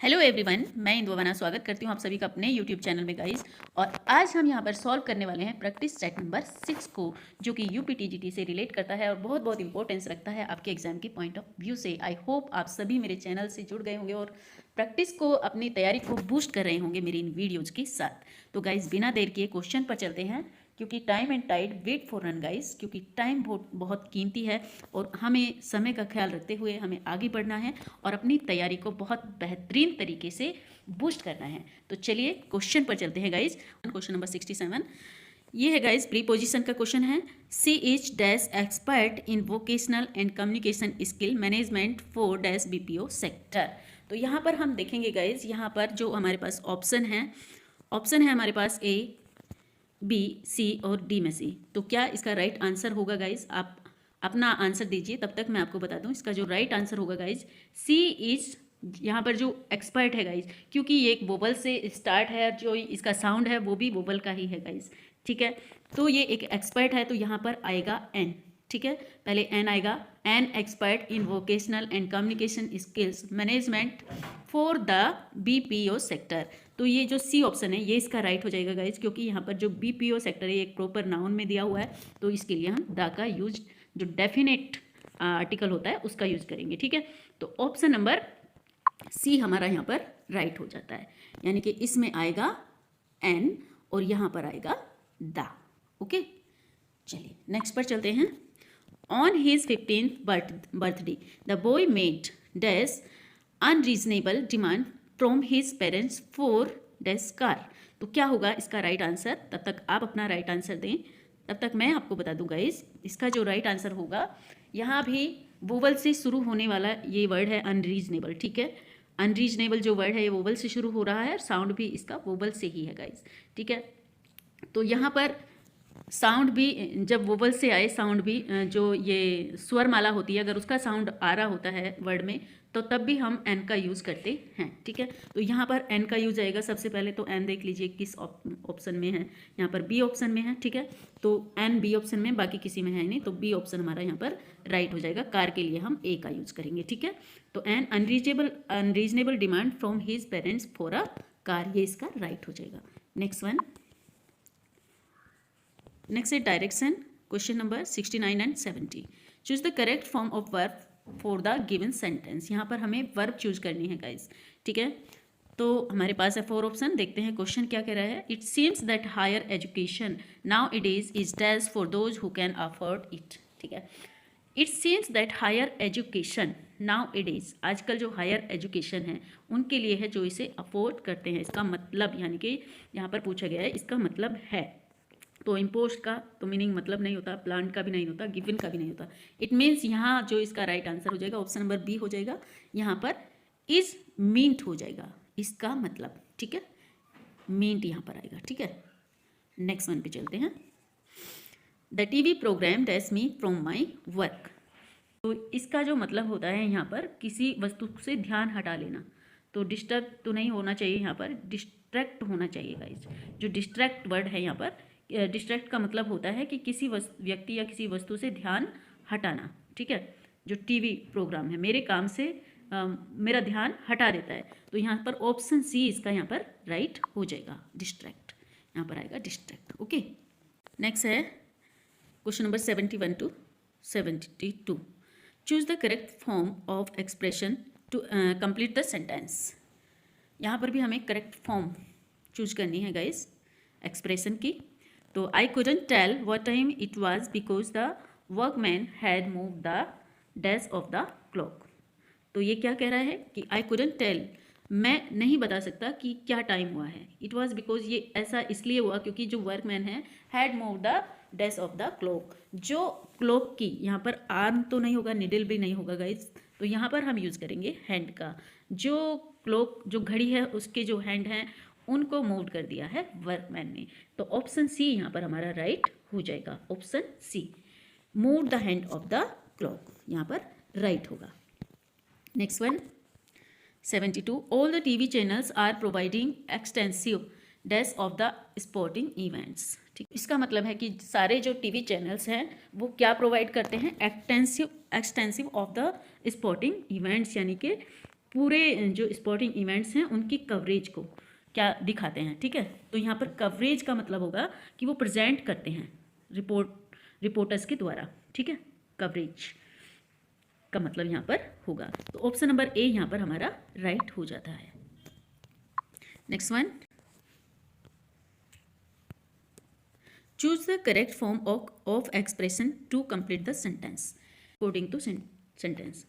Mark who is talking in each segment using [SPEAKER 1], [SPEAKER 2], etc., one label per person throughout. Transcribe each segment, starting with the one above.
[SPEAKER 1] Hello everyone, मैं इंदुवाना स्वागत करती हूँ आप सभी का अपने यूट्यूब चैनल में गाइस। और आज हम यहाँ पर सॉल्व करने वाले हैं प्रैक्टिस सेट नंबर 6 को, जो कि यूपीटीजीटी से रिलेट करता है और बहुत बहुत इंपॉर्टेंस रखता है आपके एग्जाम की पॉइंट ऑफ व्यू से। आई होप आप सभी मेरे चैनल से जुड़ गए होंगे और प्रैक्टिस को, अपनी तैयारी को बूस्ट कर रहे होंगे मेरी इन वीडियोज़ के साथ। तो गाइज बिना देर किए क्वेश्चन पर चलते हैं, क्योंकि time and tide wait for none guys, क्योंकि टाइम बहुत बहुत कीमती है और हमें समय का ख्याल रखते हुए हमें आगे बढ़ना है और अपनी तैयारी को बहुत बेहतरीन तरीके से बूस्ट करना है। तो चलिए क्वेश्चन पर चलते हैं गाइस। क्वेश्चन नंबर 67 ये है गाइस, प्रीपोजिशन का क्वेश्चन है। She is dash expert in vocational and communication skill management for dash BPO sector. तो यहाँ पर हम देखेंगे गाइस, यहाँ पर जो हमारे पास ऑप्शन है हमारे पास ए, बी, सी और डी में से। तो क्या इसका राइट आंसर होगा गाइज? आप अपना आंसर दीजिए, तब तक मैं आपको बता दूं इसका जो राइट आंसर होगा गाइज, सी इज, यहाँ पर जो एक्सपर्ट है गाइज, क्योंकि ये एक वोबल से स्टार्ट है, जो इसका साउंड है वो भी वोबल का ही है गाइज। ठीक है, तो ये एक एक्सपर्ट है, तो यहाँ पर आएगा एन। ठीक है, पहले एन आएगा, an expert in vocational and communication skills management for the BPO sector. तो ये जो सी ऑप्शन है ये इसका राइट हो जाएगा गाइज, क्योंकि यहाँ पर जो बीपीओ सेक्टर है एक प्रॉपर नाउन में दिया हुआ है, तो इसके लिए हम द का यूज, जो डेफिनेट आर्टिकल होता है उसका यूज करेंगे। ठीक है, तो ऑप्शन नंबर सी हमारा यहाँ पर राइट हो जाता है, यानी कि इसमें आएगा एन और यहाँ पर आएगा द। ओके, चलिए नेक्स्ट पर चलते हैं। On his 15th birthday the boy made dash unreasonable demand from his parents for dash car. तो क्या होगा इसका राइट आंसर? तब तक आप अपना राइट आंसर दें, तब तक मैं आपको बता दूंगा इसका जो राइट आंसर होगा, यहाँ भी वोवल से शुरू होने वाला ये वर्ड है अनरीजनेबल। ठीक है, अनरीजनेबल जो वर्ड है ये वोवल से शुरू हो रहा है और साउंड भी इसका वोवल से ही है गाइज। ठीक है, तो यहाँ पर साउंड भी, जब वोवल से आए साउंड भी, जो ये स्वर माला होती है अगर उसका साउंड आ रहा होता है वर्ड में, तो तब भी हम एन का यूज़ करते हैं। ठीक है, तो यहाँ पर एन का यूज आएगा। सबसे पहले तो एन देख लीजिए किस ऑप्शन में है, यहाँ पर बी ऑप्शन में है। ठीक है, तो एन बी ऑप्शन में, बाकी किसी में है नहीं, तो बी ऑप्शन हमारा यहाँ पर राइट हो जाएगा। कार के लिए हम ए का यूज करेंगे। ठीक है, तो an unreasonable demand from his parents for a car, ये इसका राइट हो जाएगा। नेक्स्ट वन, नेक्स्ट है direction, question number 69 and 70। Choose the correct form of verb for the given sentence. यहाँ पर हमें वर्ब चूज करनी है गाइज। ठीक है, तो हमारे पास है 4 ऑप्शन। देखते हैं क्वेश्चन क्या कह रहा है। It seems that higher education now it is dash for those who can afford it. ठीक है, it seems that higher education now it is, आजकल जो हायर एजुकेशन है उनके लिए है जो इसे अफोर्ड करते हैं। इसका मतलब, यानी कि यहाँ पर पूछा गया है इसका मतलब है, तो इम्पोस्ट का तो मीनिंग मतलब नहीं होता, प्लांट का भी नहीं होता, गिवन का भी नहीं होता। इट मीन्स यहाँ जो इसका राइट आंसर हो जाएगा ऑप्शन नंबर बी हो जाएगा। यहाँ पर इज मींट हो जाएगा इसका मतलब। ठीक है, मींट यहाँ पर आएगा। ठीक है, नेक्स्ट वन पे चलते हैं। The TV programme dash me from my work. तो इसका जो मतलब होता है यहाँ पर किसी वस्तु से ध्यान हटा लेना। तो डिस्टर्ब तो नहीं होना चाहिए, यहाँ पर डिस्ट्रैक्ट होना चाहिए गाइस। जो डिस्ट्रैक्ट वर्ड है यहाँ पर, डिस्ट्रैक्ट का मतलब होता है कि किसी व्यक्ति या किसी वस्तु से ध्यान हटाना। ठीक है, जो टीवी प्रोग्राम है मेरे काम से मेरा ध्यान हटा देता है, तो यहाँ पर ऑप्शन सी इसका यहाँ पर राइट हो जाएगा, डिस्ट्रैक्ट। यहाँ पर आएगा डिस्ट्रैक्ट। ओके, नेक्स्ट है question number 71 to 72। Choose the correct form of expression to complete the sentence. यहाँ पर भी हमें करेक्ट फॉर्म चूज करनी है गाइस एक्सप्रेशन की। तो I couldn't tell what time it was because the workman had move the dash of the clock. तो ये क्या कह रहा है कि आई कुडंट टेल, मैं नहीं बता सकता कि क्या टाइम हुआ है। इट वाज बिकॉज, ये ऐसा इसलिए हुआ क्योंकि जो वर्कमैन है had move the dash of the clock. जो क्लॉक की, यहाँ पर आर्म तो नहीं होगा, निडल भी नहीं होगा गाइज, तो यहाँ पर हम यूज़ करेंगे हैंड का। जो क्लॉक, जो घड़ी है उसके जो हैंड हैं उनको मूव कर दिया है वर्कमैन ने। तो ऑप्शन सी यहाँ पर हमारा राइट हो जाएगा। Option C, move the hand of the clock, यहाँ पर राइट होगा। Next one 72। All the TV channels are providing extensive dash of the sporting events. ठीक, इसका मतलब है कि सारे जो टीवी चैनल्स हैं वो क्या प्रोवाइड करते हैं, extensive of the sporting events, यानी कि पूरे जो स्पोर्टिंग इवेंट्स हैं उनकी कवरेज को क्या दिखाते हैं, ठीक है। तो यहाँ पर कवरेज का मतलब होगा कि वो प्रेजेंट करते हैं रिपोर्टर्स के द्वारा, ठीक है। कवरेज का मतलब यहाँ पर होगा, तो ऑप्शन नंबर ए यहाँ पर हमारा राइट हो जाता है। Next one, choose the correct form of expression to complete the sentence according to sentence.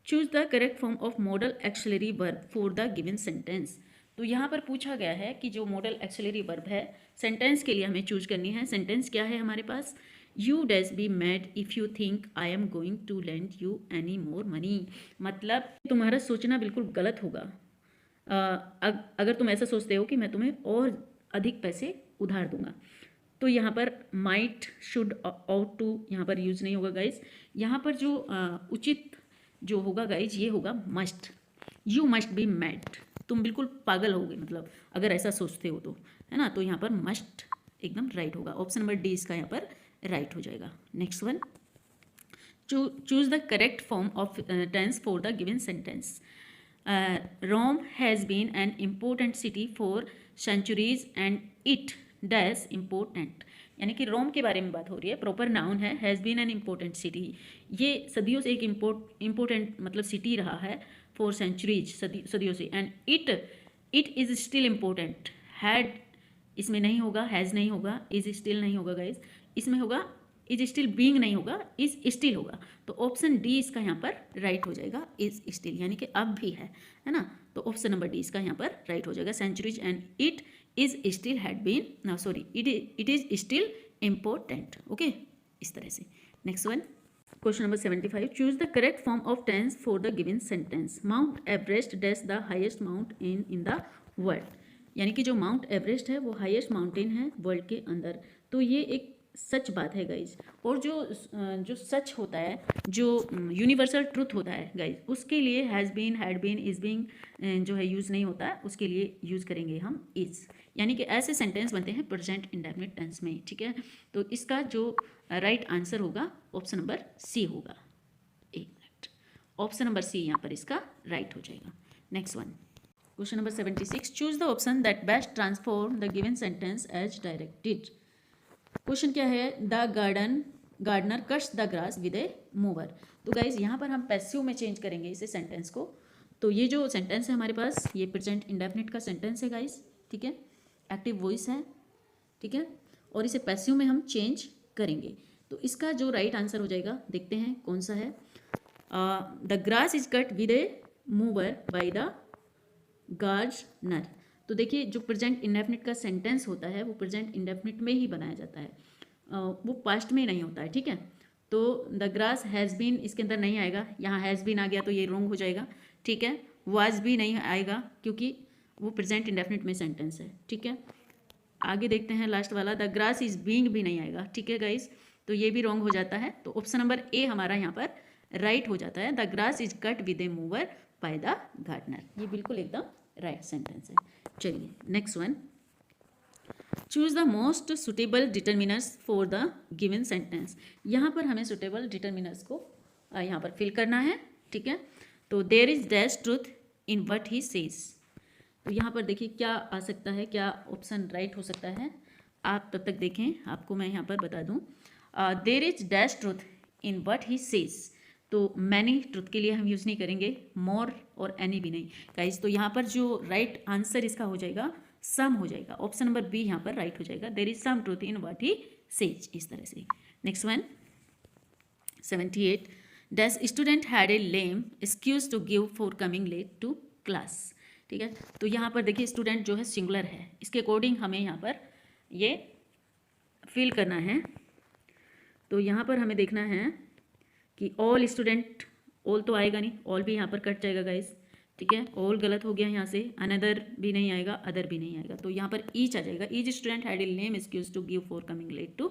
[SPEAKER 1] Choose the correct form of modal auxiliary verb for the given sentence. तो यहाँ पर पूछा गया है कि जो मॉडल एक्सिलरी वर्ब है सेंटेंस के लिए हमें चूज करनी है। सेंटेंस क्या है हमारे पास, you dash be mad if you think I am going to lend you any more money. मतलब तुम्हारा सोचना बिल्कुल गलत होगा अगर तुम ऐसा सोचते हो कि मैं तुम्हें और अधिक पैसे उधार दूंगा। तो यहाँ पर माइट, शुड, आउट टू यहाँ पर यूज नहीं होगा गाइज। यहाँ पर जो उचित जो होगा गाइज ये होगा must. You must be mad, तुम बिल्कुल पागल होगे मतलब अगर ऐसा सोचते हो तो, है ना। तो यहाँ पर मस्ट एकदम राइट होगा। ऑप्शन नंबर डी इसका यहाँ पर राइट हो जाएगा। Next one, choose the correct form of tense for the given sentence. Rome has been an important city for centuries and it dash important, यानी कि रोम के बारे में बात हो रही है। प्रॉपर नाउन है, has been an important city, ये सदियों से एक इम्पोर्टेंट मतलब सिटी रहा है फॉर सेंचुरीज, सदियों से। And it is still important, had इसमें नहीं होगा, हैज़ नहीं होगा, इज़ स्टिल नहीं होगा गाइज, इसमें होगा इज स्टिल बीइंग नहीं होगा, इज स्टिल होगा। तो ऑप्शन डी इसका यहाँ पर राइट हो जाएगा, इज स्टिल यानी कि अब भी है ना। तो ऑप्शन नंबर डी इसका यहाँ पर राइट हो जाएगा। Centuries and it is still had been, no sorry, it is still important. Okay, इस तरह से। Next one, question number 75, choose the correct form of tense for the given sentence. Mount Everest dash the highest mount in the world, यानी कि जो mount Everest है वो highest mountain है world के अंदर। तो ये एक सच बात है गाइज। और जो सच होता है, जो यूनिवर्सल ट्रुथ होता है गाइज, उसके लिए has been, had been, is being जो है यूज़ नहीं होता है, उसके लिए यूज़ करेंगे हम इज़, यानी कि ऐसे सेंटेंस बनते हैं प्रेजेंट इंडेफिनिट टेंस में, ठीक है। तो इसका जो राइट आंसर होगा ऑप्शन नंबर सी होगा। एक मिनट, ऑप्शन नंबर सी यहाँ पर इसका राइट हो जाएगा। Next one, question number 76, choose the option that best transform the given sentence as directed. Question क्या है, the gardener cuts the grass with a mower. तो गाइज यहाँ पर हम पैसिव में चेंज करेंगे इसे सेंटेंस को। तो ये जो सेंटेंस है हमारे पास, ये प्रेजेंट इंडेफिनिट का सेंटेंस है गाइज, ठीक है। एक्टिव वॉइस है, ठीक है, और इसे पैसिव में हम चेंज करेंगे। तो इसका जो राइट आंसर हो जाएगा, देखते हैं कौन सा है। The grass is cut with a mower by the gardener. तो देखिए जो प्रेजेंट इंडेफिनिट का सेंटेंस होता है वो प्रेजेंट इंडेफिनिट में ही बनाया जाता है, वो पास्ट में नहीं होता है, ठीक है। तो द ग्रास हैज़ बीन इसके अंदर नहीं आएगा, यहाँ हैज़ बीन आ गया तो ये रॉन्ग हो जाएगा, ठीक है। वाज भी नहीं आएगा क्योंकि वो प्रेजेंट इंडेफिनिट में सेंटेंस है, ठीक है। आगे देखते हैं लास्ट वाला, द ग्रास इज बीइंग भी नहीं आएगा, ठीक है गाइस, तो ये भी रॉन्ग हो जाता है। तो ऑप्शन नंबर ए हमारा यहाँ पर राइट हो जाता है, the grass is cut with a mower by the gardener. ये बिल्कुल एकदम राइट सेंटेंस है। चलिए next one, choose the most suitable determiners for the given sentence. यहाँ पर हमें सुटेबल डिटर्मिनर्स को यहाँ पर फिल करना है, ठीक है। तो there is dash truth in what he says. तो यहाँ पर देखिए क्या आ सकता है, क्या ऑप्शन राइट हो सकता है, आप तब तक देखें, आपको मैं यहाँ पर बता दूँ। There is dash truth in what he says, तो मैनी ट्रुथ के लिए हम यूज़ नहीं करेंगे, मोर और एनी भी नहीं गाइस। तो यहाँ पर जो राइट आंसर इसका हो जाएगा सम हो जाएगा, ऑप्शन नंबर बी यहाँ पर राइट हो जाएगा, there is some truth in what he says, इस तरह से। Next one 78, dash student had a lame excuse to give for coming late to class. ठीक है, तो यहाँ पर देखिए स्टूडेंट जो है सिंगुलर है, इसके अकॉर्डिंग हमें यहाँ पर ये फिल करना है। तो यहाँ पर हमें देखना है कि ऑल स्टूडेंट, ऑल तो आएगा नहीं, ऑल भी यहाँ पर कट जाएगा गाइस, ठीक है, ऑल गलत हो गया यहाँ से, अनदर भी नहीं आएगा, अदर भी नहीं आएगा, तो यहाँ पर ईच आ जाएगा, each student had a lame excuse to give for coming late to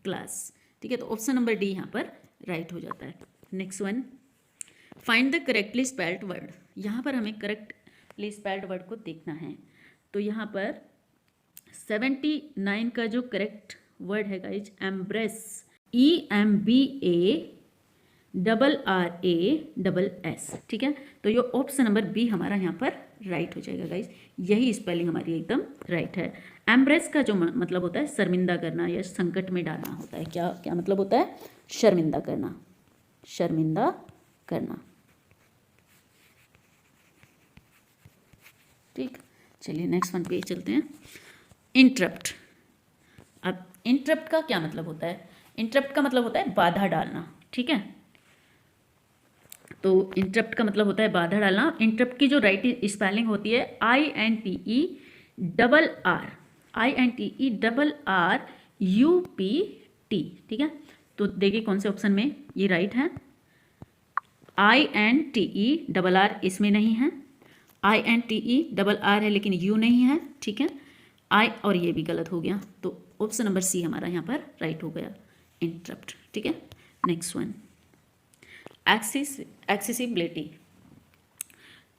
[SPEAKER 1] class. ठीक है, तो ऑप्शन नंबर डी यहाँ पर राइट हो जाता है। Next one, find the correctly spelled word. यहाँ पर हमें करेक्टली स्पेल्ड वर्ड को देखना है। तो यहाँ पर 79 का जो करेक्ट वर्ड है गाइज, एम्ब्रेस, EMBA RRASS, ठीक है। तो ये ऑप्शन नंबर बी हमारा यहाँ पर राइट हो जाएगा गाइस। यही स्पेलिंग हमारी एकदम राइट है। एम्ब्रेस का जो मतलब होता है शर्मिंदा करना या संकट में डालना होता है। क्या क्या मतलब होता है? शर्मिंदा करना, शर्मिंदा करना, ठीक। चलिए नेक्स्ट वन पे चलते हैं। इंटरप्ट। अब इंटरप्ट का क्या मतलब होता है? इंटरप्ट का मतलब होता है बाधा डालना, ठीक है। तो इंटरप्ट का मतलब होता है बाधा डालना। इंटरप्ट की जो राइट स्पेलिंग होती है INTERRUPT, ठीक है। तो देखिए कौन से ऑप्शन में ये राइट है। INTERR इसमें नहीं है, INTERR है लेकिन यू नहीं है, ठीक है। आई और ये भी गलत हो गया, तो ऑप्शन नंबर सी हमारा यहाँ पर राइट हो गया, इंटरप्ट, ठीक है। Next one, accessibility.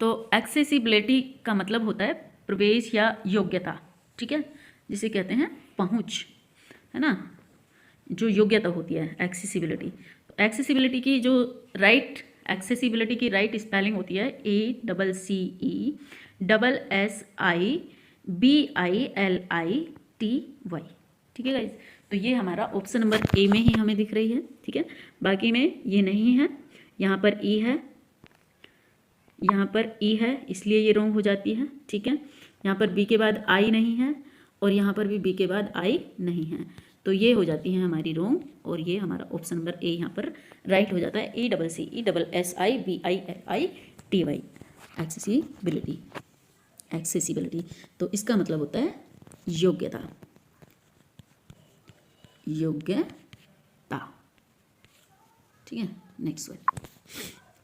[SPEAKER 1] तो एक्सेसिबिलिटी का मतलब होता है प्रवेश या योग्यता, ठीक है, जिसे कहते हैं पहुंच, है ना, जो योग्यता होती है एक्सेसिबिलिटी। तो एक्सेसिबिलिटी की जो राइट एक्सेसिबिलिटी की राइट स्पेलिंग होती है ACCESSIBILITY, ठीक है गाइज। तो ये हमारा ऑप्शन नंबर ए में ही हमें दिख रही है, ठीक है। बाकी में ये नहीं है, यहाँ पर ई है, यहाँ पर ई है, इसलिए ये रॉन्ग हो जाती है, ठीक है। यहाँ पर बी के बाद आई नहीं है और यहाँ पर भी बी के बाद आई नहीं है, तो ये हो जाती है हमारी रॉन्ग और ये हमारा ऑप्शन नंबर ए यहाँ पर राइट हो जाता है, ECCESSIBILITY, एक्सेसिबिलिटी, एक्सेसिबिलिटी। तो इसका मतलब होता है योग्यता, योग्यता, ठीक है। नेक्स्ट वन,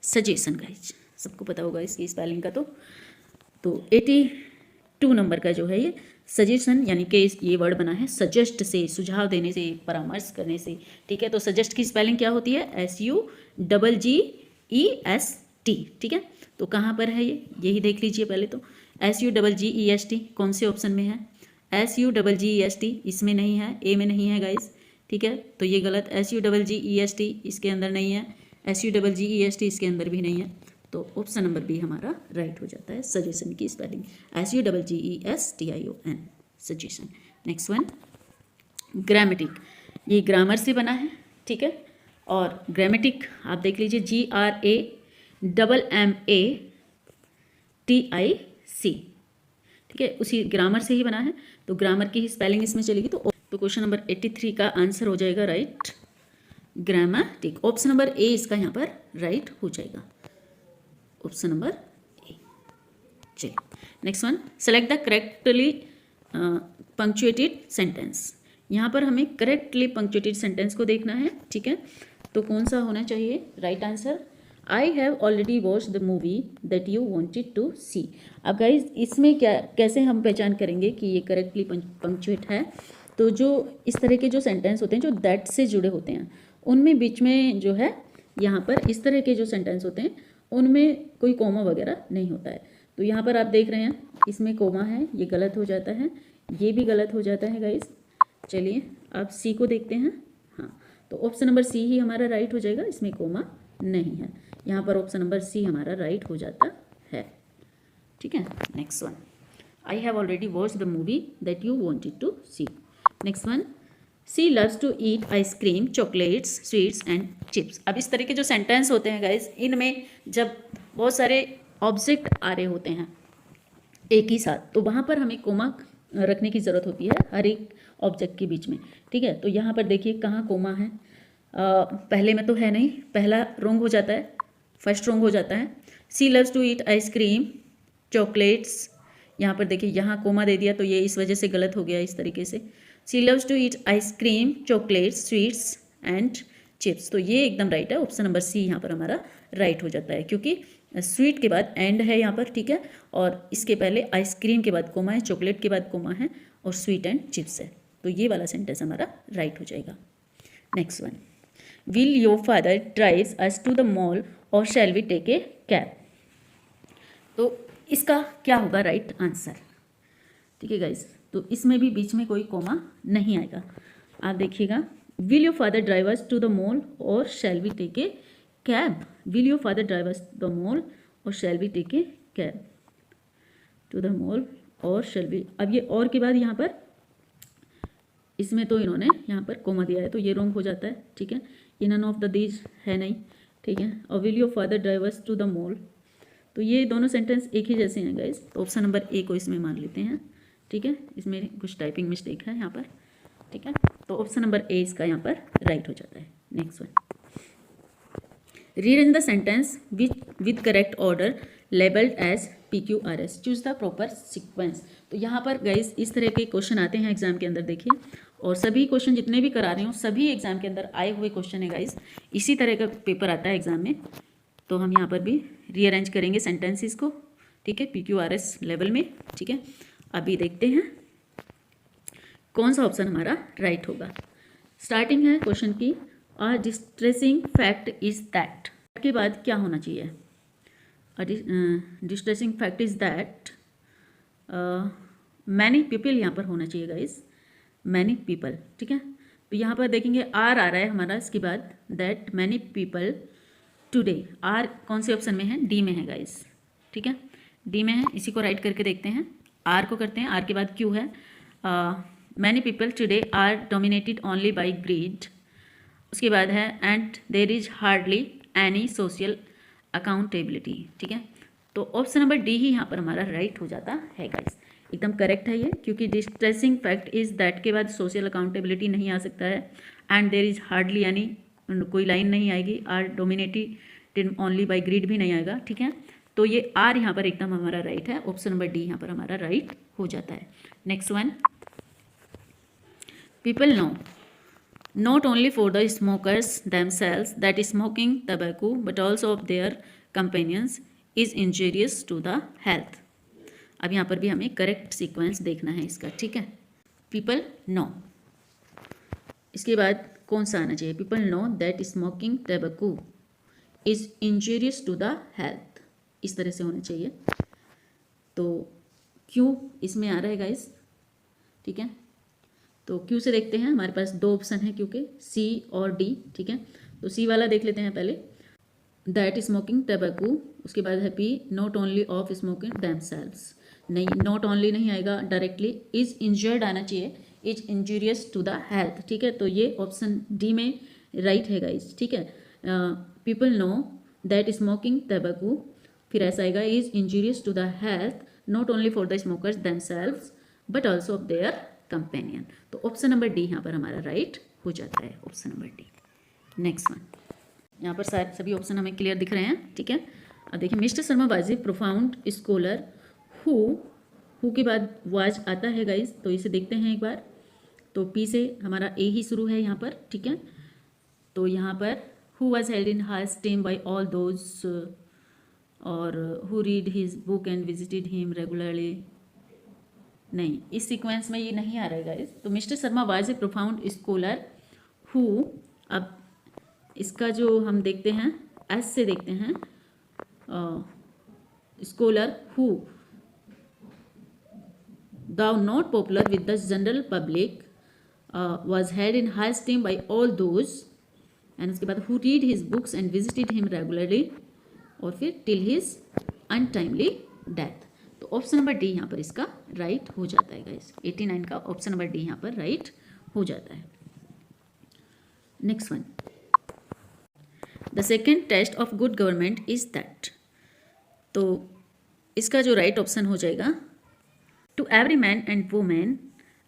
[SPEAKER 1] सजेशन गाइज, सबको पता होगा इसकी स्पेलिंग का। तो 82 नंबर का जो है ये सजेशन, यानी कि ये वर्ड बना है सजेस्ट से, सुझाव देने से, परामर्श करने से, ठीक है। तो सजेस्ट की स्पेलिंग क्या होती है? SUGGEST, ठीक है। तो कहाँ पर है ये, यही देख लीजिए पहले। तो SUGGEST कौन से ऑप्शन में है? SUGGEST इसमें नहीं है, ए में नहीं है गाइस, ठीक है। तो ये गलत, SUGGEST इसके अंदर नहीं है, SUGGEST इसके अंदर भी नहीं है, तो ऑप्शन नंबर बी हमारा राइट हो जाता है, सजेशन की spelling SUGGESTION, suggestion. Next one, grammatic. ये ग्रामर से बना है, ठीक है। और ग्रामेटिक आप देख लीजिए, GRAMMATIC, ठीक है, उसी ग्रामर से ही बना है, तो ग्रामर की ही स्पेलिंग इसमें चलेगी। तो क्वेश्चन नंबर 83 का आंसर हो जाएगा राइट, ग्रामेटिक। ऑप्शन नंबर ए इसका यहाँ पर राइट हो जाएगा, ऑप्शन नंबर ए। चलिए next one, select the correctly punctuated sentence. यहाँ पर हमें करेक्टली पंक्चुएटेड सेंटेंस को देखना है, ठीक है। तो कौन सा होना चाहिए right answer? I have already watch the movie that you wanted to see. अब गाइज इसमें क्या, कैसे हम पहचान करेंगे कि ये करेक्टली पंक्चुएट है? तो जो इस तरह के जो सेंटेंस होते हैं जो दैट से जुड़े होते हैं, उनमें बीच में जो है यहाँ पर इस तरह के जो सेंटेंस होते हैं उनमें कोई कोमा वगैरह नहीं होता है। तो यहाँ पर आप देख रहे हैं इसमें कोमा है, ये गलत हो जाता है, ये भी गलत हो जाता है गाइस। चलिए आप सी को देखते हैं, हाँ, तो ऑप्शन नंबर सी ही हमारा राइट हो जाएगा, इसमें कोमा नहीं है। यहाँ पर ऑप्शन नंबर सी हमारा राइट हो जाता है, ठीक है। Next one, I have already watch the movie that you wanted to see. Next one, she loves to eat ice cream, chocolates, sweets and chips. अब इस तरह के जो सेंटेंस होते हैं गाइज, इनमें जब बहुत सारे ऑब्जेक्ट आ रहे होते हैं एक ही साथ, तो वहाँ पर हमें कोमा रखने की ज़रूरत होती है हर एक ऑब्जेक्ट के बीच में, ठीक है। तो यहाँ पर देखिए कहाँ कोमा है, पहले में तो है नहीं, पहला रोंग हो जाता है, फर्स्ट रोंग हो जाता है। She loves to eat ice cream, chocolates, यहाँ पर देखिए यहाँ कोमा दे दिया, तो ये इस वजह से गलत हो गया इस तरीके से। She loves to eat ice cream, chocolates, sweets and chips, तो ये एकदम राइट है, ऑप्शन नंबर सी यहाँ पर हमारा राइट हो जाता है, क्योंकि स्वीट के बाद एंड है यहाँ पर, ठीक है, और इसके पहले आइसक्रीम के बाद कोमा है, चॉकलेट के बाद कोमा है और स्वीट एंड चिप्स है, तो ये वाला सेंटेंस हमारा राइट हो जाएगा। Next one, will your father drives us to the mall or shall we take a cab. तो इसका क्या होगा राइट आंसर, ठीक है गाइस। तो इसमें भी बीच में कोई कोमा नहीं आएगा, आप देखिएगा, will your father drive us to the mall or shall we take a cab, will your father drive us the mall or shall we take a cab to the mall or shall we. अब ये और के बाद यहाँ पर इसमें तो इन्होंने यहाँ पर कोमा दिया है तो ये रॉन्ग हो जाता है, ठीक है। ये नन ऑफ द दीज है नहीं, ठीक है। और will your father drive us to the mall, तो ये दोनों सेंटेंस एक ही जैसे हैं गाइस, तो ऑप्शन नंबर ए को इसमें मान लेते हैं, ठीक है। इसमें कुछ टाइपिंग मिस्टेक है यहाँ पर, ठीक है। तो ऑप्शन नंबर ए इसका यहाँ पर राइट हो जाता है। Next one, rearrange the sentence with correct order labelled as PQRS, choose the proper sequence. तो यहाँ पर गाइस इस तरह के क्वेश्चन आते हैं एग्जाम के अंदर, देखिए। और सभी क्वेश्चन जितने भी करा रही हूँ सभी एग्जाम के अंदर आए हुए क्वेश्चन है गाइस, इसी तरह का पेपर आता है एग्जाम में। तो हम यहाँ पर भी रीअरेंज करेंगे सेंटेंसेस को, ठीक है, PQRS लेवल में, ठीक है। अभी देखते हैं कौन सा ऑप्शन हमारा राइट होगा। स्टार्टिंग है क्वेश्चन की, अ डिस्ट्रेसिंग फैक्ट इज दैट के बाद क्या होना चाहिए? Distressing fact is that many people यहाँ पर होना चाहिए गाइस, मैनी पीपल, ठीक है। तो यहाँ पर देखेंगे आर आ रहा है हमारा, इसके बाद that many people today, are कौन से ऑप्शन में है? डी में है गाइस, ठीक है, डी में है। इसी को राइट करके देखते हैं, आर को करते हैं, आर के बाद क्यू है, many people today are dominated only by greed, उसके बाद है and there is hardly any social accountability, ठीक है। तो ऑप्शन नंबर डी ही यहाँ पर हमारा राइट हो जाता है गाइस, एकदम करेक्ट है ये, क्योंकि डिस्ट्रेसिंग फैक्ट इज दैट के बाद सोशल अकाउंटेबिलिटी नहीं आ सकता है, एंड देयर इज हार्डली यानी कोई लाइन नहीं आएगी, are dominated only by greed भी नहीं आएगा, ठीक है। तो ये आर यहाँ पर एकदम हमारा राइट है, ऑप्शन नंबर डी यहाँ पर हमारा राइट हो जाता है। Next one, people know not only for the smokers themselves that smoking tobacco but also of their companions is injurious to the health। अब यहाँ पर भी हमें करेक्ट सीक्वेंस देखना है इसका, ठीक है। पीपल नो, इसके बाद कौन सा आना चाहिए? People know that smoking tobacco is injurious to the health, इस तरह से होना चाहिए। तो क्यों इसमें आ रहा है गाइस, ठीक है। तो क्यू से देखते हैं, हमारे पास दो ऑप्शन है क्योंकि सी और डी, ठीक है। तो सी वाला देख लेते हैं पहले, दैट स्मोकिंग टोबैको, उसके बाद है P, not only of smoking themselves, नहीं, नॉट ओनली नहीं आएगा, डायरेक्टली इज इंजर्ड आना चाहिए, is injurious to the health, ठीक है। तो ये ऑप्शन डी में राइट है गाइस, ठीक है। People know that smoking tobacco, फिर ऐसा आएगा is injurious to the health not only for the smokers themselves but also of their companion. तो ऑप्शन नंबर डी यहाँ पर हमारा राइट हो जाता है, option number D. Next one, यहाँ पर सारे सभी ऑप्शन हमें क्लियर दिख रहे हैं, ठीक है। अब देखिए, mister Sharma was a profound scholar who के बाद वाज आता है गाइस, तो इसे देखते हैं एक बार। तो पी से हमारा ए ही शुरू है यहाँ पर, ठीक है। तो यहाँ पर who was held in high esteem by all those or who read his book and visited him regularly, नहीं, इस सीक्वेंस में ये नहीं आ रहा है गाइस। तो mister Sharma was a profound scholar who, अब इसका जो हम देखते हैं एस से देखते हैं, scholar who though not popular with the general public was held in high esteem by all those, and उसके बाद who read his books and visited him regularly, और फिर टिल हिज अनटाइमली डेथ। तो option number D यहाँ पर इसका right हो जाता है गाइस, 89 का ऑप्शन नंबर डी यहाँ पर राइट हो जाता है। Next one, the second test of good government is that, तो इसका जो राइट ऑप्शन हो जाएगा, to every man and women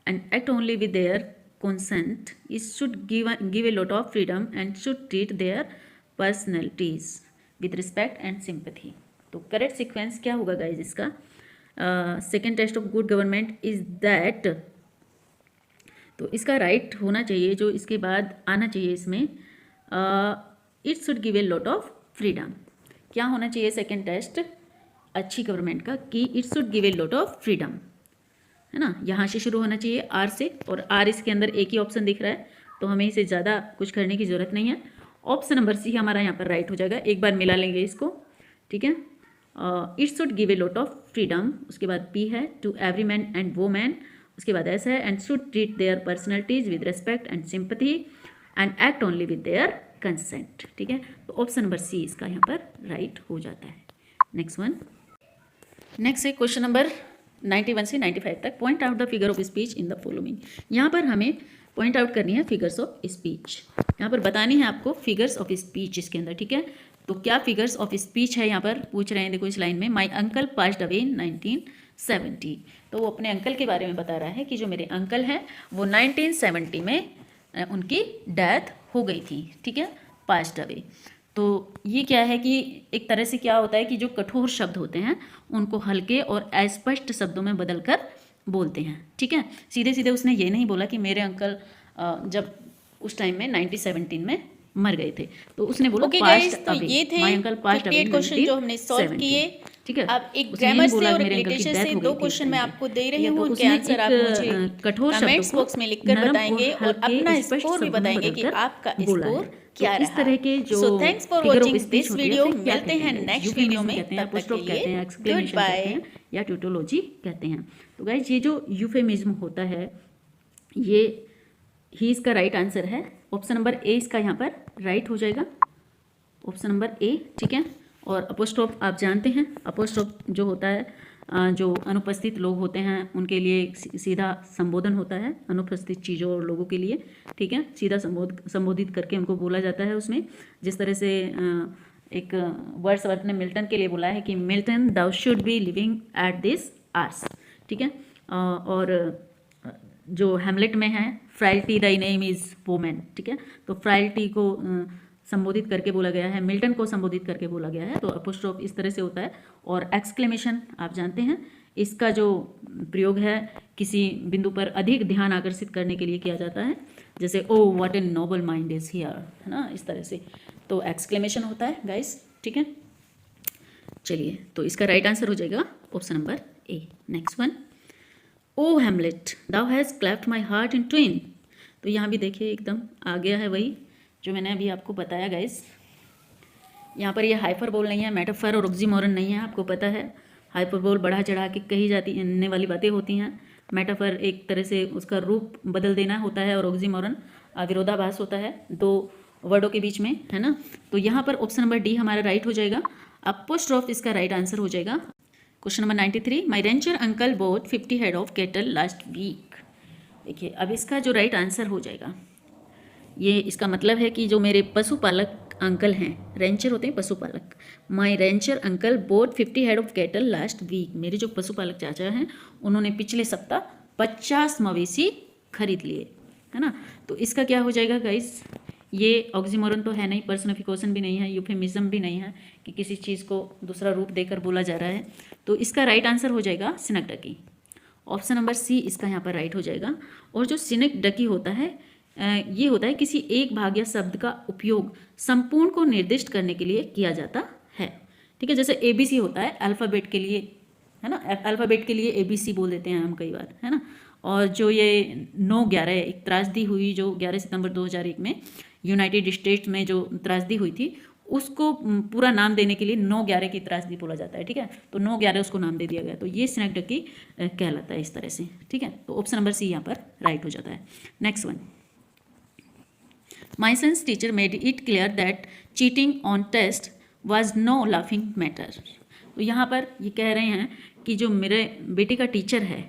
[SPEAKER 1] and act only with their consent, it should give a lot of freedom and should treat their personalities with respect and sympathy. तो correct sequence क्या होगा guys इसका? Second test of good government is that, तो इसका right होना चाहिए, जो इसके बाद आना चाहिए इसमें, it should give a lot of freedom. क्या होना चाहिए सेकेंड टेस्ट अच्छी गवर्नमेंट का? कि it should give a lot of freedom, है ना। यहाँ से शुरू होना चाहिए आर से, और आर इसके अंदर एक ही ऑप्शन दिख रहा है, तो हमें इसे ज़्यादा कुछ करने की ज़रूरत नहीं है। ऑप्शन नंबर सी हमारा यहाँ पर राइट हो जाएगा, एक बार मिला लेंगे इसको, ठीक है। It should give a lot of freedom, उसके बाद पी है to every man and women, उसके बाद ऐसा है and should treat their personalities with respect and sympathy and act only with their consent. ठीक है, तो ऑप्शन नंबर सी इसका यहाँ पर राइट हो जाता है। नेक्स्ट वन, नेक्स्ट है क्वेश्चन नंबर 91 से 95 तक। Point out the figure of speech in the following. यहाँ पर हमें पॉइंट आउट करनी है फिगर्स ऑफ स्पीच। यहाँ पर बतानी है आपको फिगर्स ऑफ स्पीच इसके अंदर। ठीक है, तो क्या फिगर्स ऑफ स्पीच है यहाँ पर पूछ रहे हैं। देखो इस लाइन में, my uncle passed away in 1970। तो वो अपने अंकल के बारे में बता रहा है कि जो मेरे अंकल हैं वो 1970 में उनकी डेथ हो गई थी। ठीक है, पास्ड अवे। तो ये क्या है कि एक तरह से क्या होता है कि जो कठोर शब्द होते हैं उनको हल्के और अस्पष्ट शब्दों में बदलकर बोलते हैं। ठीक है, सीधे सीधे उसने ये नहीं बोला कि मेरे अंकल जब उस टाइम में 1917 में मर गए थे, तो उसने बोला
[SPEAKER 2] तो ये थे 58 क्वेश्चन जो हमने सॉल्व किए।
[SPEAKER 1] ठीक है,
[SPEAKER 2] अब एक ग्रामर से और रिलेटेशन से 2 क्वेश्चन मैं आपको दे रही हूँ, उनके आंसर आप मुझे कमेंट्स बॉक्स में लिखकर बताएंगे और अपना स्कोर भी बताएंगे कि आपका स्कोर क्या रहा।
[SPEAKER 1] इस तरह के जो
[SPEAKER 2] so thanks for watching this video. मिलते हैं नेक्स्ट वीडियो में, तब तक के लिए गुड बाय
[SPEAKER 1] या ट्यूटोलॉजी कहते हैं। तो गाइज ये जो यूफेमिज्म होता है ये ही इसका राइट आंसर है। ऑप्शन नंबर ए इसका यहाँ पर राइट हो जाएगा, ऑप्शन नंबर ए। ठीक है, और अपोस्ट्रोफ आप जानते हैं, अपोस्ट्रोफ जो होता है जो अनुपस्थित लोग होते हैं उनके लिए सीधा संबोधन होता है, अनुपस्थित चीज़ों और लोगों के लिए। ठीक है, सीधा संबोधित करके उनको बोला जाता है उसमें। जिस तरह से एक वर्ड्सवर्थ ने मिल्टन के लिए बोला है कि Milton thou should be living at this hours. ठीक है, और जो हैमलेट में है frailty thy name is women. ठीक है, तो फ्राइल्टी को संबोधित करके बोला गया है, मिल्टन को संबोधित करके बोला गया है। तो अपोस्ट्रोफ इस तरह से होता है। और एक्सक्लेमेशन आप जानते हैं, इसका जो प्रयोग है किसी बिंदु पर अधिक ध्यान आकर्षित करने के लिए किया जाता है, जैसे oh what a noble mind is here, है ना, इस तरह से। तो एक्सक्लेमेशन होता है गाइस। ठीक है, चलिए, तो इसका राइट आंसर हो जाएगा option number A. Next one, oh Hamlet thou has cleft my heart in twain. तो यहाँ भी देखिए एकदम आ गया है वही जो मैंने अभी आपको बताया गाइस। यहाँ पर ये हाइपरबोल नहीं है, मेटाफर और ऑक्सीमोरन नहीं है, आपको पता है। हाइपरबोल बढ़ा चढ़ा के कही जाने वाली बातें होती हैं, मेटाफर एक तरह से उसका रूप बदल देना होता है, और ऑक्सीमोरन विरोधाभास होता है दो वर्डों के बीच में, है ना। तो यहाँ पर ऑप्शन नंबर डी हमारा राइट हो जाएगा। अपोस्ट्रोफ इसका राइट आंसर हो जाएगा। Question number 93, my rancher uncle bought 50 head of cattle last week. देखिए अब इसका जो राइट आंसर हो जाएगा, ये इसका मतलब है कि जो मेरे पशुपालक अंकल हैं, रेंचर होते हैं पशुपालक, my rancher uncle bought 50 head of cattle last week. मेरे जो पशुपालक चाचा हैं उन्होंने पिछले सप्ताह 50 मवेशी खरीद लिए, है ना। तो इसका क्या हो जाएगा गाइस, ये ऑक्सीमोरन तो है नहीं, पर्सनिफिकेशन भी नहीं है, यूफेमिज्म भी नहीं है कि किसी चीज़ को दूसरा रूप देकर बोला जा रहा है। तो इसका राइट आंसर हो जाएगा सिनकडकी। ऑप्शन नंबर सी इसका यहाँ पर राइट हो जाएगा। और जो सिनकडकी होता है ये होता है किसी एक भाग या शब्द का उपयोग संपूर्ण को निर्दिष्ट करने के लिए किया जाता है। ठीक है, जैसे ABC होता है अल्फ़ाबेट के लिए, है ना, अल्फ़ाबेट के लिए ABC बोल देते हैं हम कई बार, है ना। और जो ये 9/11 एक त्रासदी हुई जो 11 सितंबर 2001 में यूनाइटेड स्टेट्स में जो त्रासदी हुई थी, उसको पूरा नाम देने के लिए 9/11 की त्रासदी बोला जाता है। ठीक है, तो 9/11 उसको नाम दे दिया गया, तो ये सिनकडकी कहलाता है इस तरह से। ठीक है, तो ऑप्शन नंबर सी यहाँ पर राइट हो जाता है। Next one, my son's teacher made it clear that cheating on test was no laughing matter. तो यहाँ पर ये कह रहे हैं कि जो मेरे बेटे का टीचर है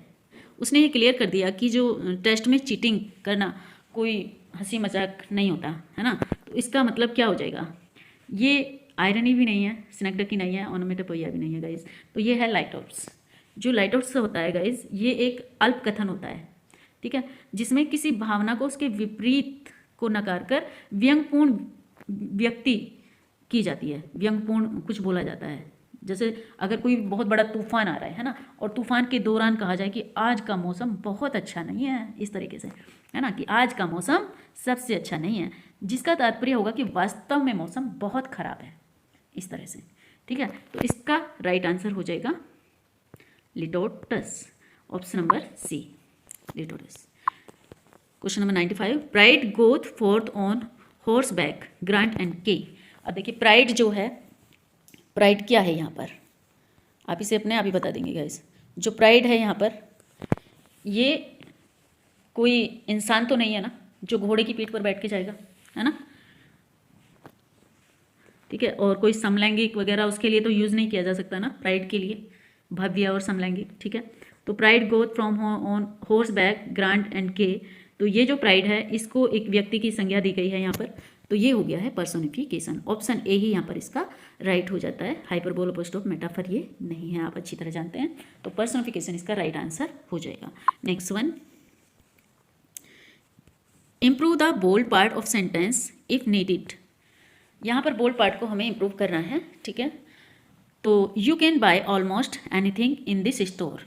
[SPEAKER 1] उसने ये क्लियर कर दिया कि जो टेस्ट में चीटिंग करना कोई हंसी मजाक नहीं होता, है ना। तो इसका मतलब क्या हो जाएगा, ये आयरनी भी नहीं है, सिनकडकी नहीं है, ओनोमेटोपोइया भी नहीं है गाइज। तो ये है लाइटऑप्स। जो लाइटऑप्स होता है गाइज ये एक अल्प कथन होता है। ठीक है, जिसमें किसी भावना को उसके विपरीत को नकार कर व्यंग्यपूर्ण व्यक्ति की जाती है, व्यंग्यपूर्ण कुछ बोला जाता है। जैसे अगर कोई बहुत बड़ा तूफान आ रहा है ना, और तूफान के दौरान कहा जाए कि आज का मौसम बहुत अच्छा नहीं है, इस तरीके से, है ना, कि आज का मौसम सबसे अच्छा नहीं है, जिसका तात्पर्य होगा कि वास्तव में मौसम बहुत खराब है, इस तरह से। ठीक है, तो इसका राइट आंसर हो जाएगा litotes, option number C, litotes. Question number 95, pride goeth forth on horseback grand and के। अब देखिए प्राइड जो है, प्राइड क्या है यहाँ पर, आप इसे अपने आप ही बता देंगे गाइस। जो प्राइड है यहाँ पर, ये कोई इंसान तो नहीं है ना जो घोड़े की पीठ पर बैठ के जाएगा, है ना। ठीक है। और कोई समलैंगिक वगैरह उसके लिए तो यूज़ नहीं किया जा सकता ना, प्राइड के लिए, भव्य और समलैंगिक, ठीक है। तो pride Goth from on horse back grand and के, तो ये जो प्राइड है इसको एक व्यक्ति की संज्ञा दी गई है यहाँ पर, तो ये हो गया है पर्सोनिफिकेशन। ऑप्शन ए ही यहाँ पर इसका राइट हो जाता है। हाइपरबोल अपोस्ट्रोफ मेटाफर ये नहीं है, आप अच्छी तरह जानते हैं, तो पर्सोनिफिकेशन इसका राइट आंसर हो जाएगा। Next one, improve the bold part of sentence if needed. यहाँ पर बोल्ड पार्ट को हमें इम्प्रूव करना है, ठीक है। तो you can by almost anything in this store,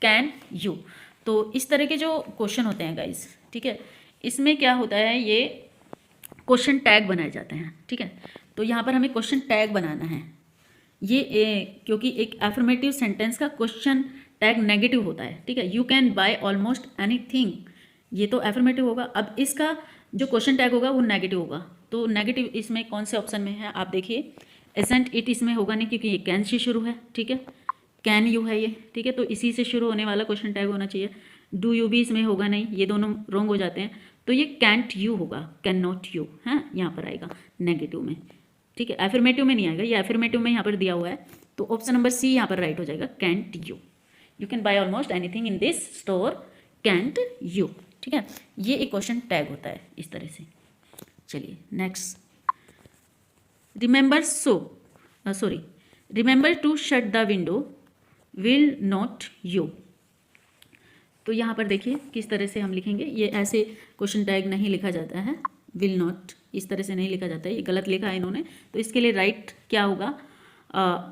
[SPEAKER 1] can you, तो इस तरह के जो क्वेश्चन होते हैं गाइज, ठीक है, इसमें क्या होता है, ये क्वेश्चन टैग बनाए जाते हैं, ठीक है। तो यहाँ पर हमें क्वेश्चन टैग बनाना है, क्योंकि एक एफर्मेटिव सेंटेंस का क्वेश्चन टैग नेगेटिव होता है, ठीक है। You can by almost anything, ये तो एफर्मेटिव होगा। अब इसका जो क्वेश्चन टैग होगा वो नेगेटिव होगा, तो नेगेटिव इसमें कौन से ऑप्शन में है आप देखिए। एसेंट इट इसमें होगा नहीं, क्योंकि ये कैन से शुरू है, ठीक है, कैन यू है ये, ठीक है, तो इसी से शुरू होने वाला क्वेश्चन टैग होना चाहिए। डू यू भी इसमें होगा नहीं, ये दोनों रॉन्ग हो जाते हैं, तो ये कैंट यू होगा, कैन नॉट यू, है यहाँ पर आएगा नेगेटिव में, ठीक है। एफर्मेटिव में नहीं आएगा, ये एफर्मेटिव में यहाँ पर दिया हुआ है, तो ऑप्शन नंबर सी यहाँ पर राइट हो जाएगा, cantt you. You can by almost anything in this store, cantt you, ठीक है। ये एक क्वेश्चन टैग होता है इस तरह से। चलिए next, remember to shut the window, will not you. तो यहाँ पर देखिए किस तरह से हम लिखेंगे, ये ऐसे क्वेश्चन टैग नहीं लिखा जाता है, विल नॉट इस तरह से नहीं लिखा जाता है, ये गलत लिखा है इन्होंने, तो इसके लिए राइट क्या होगा,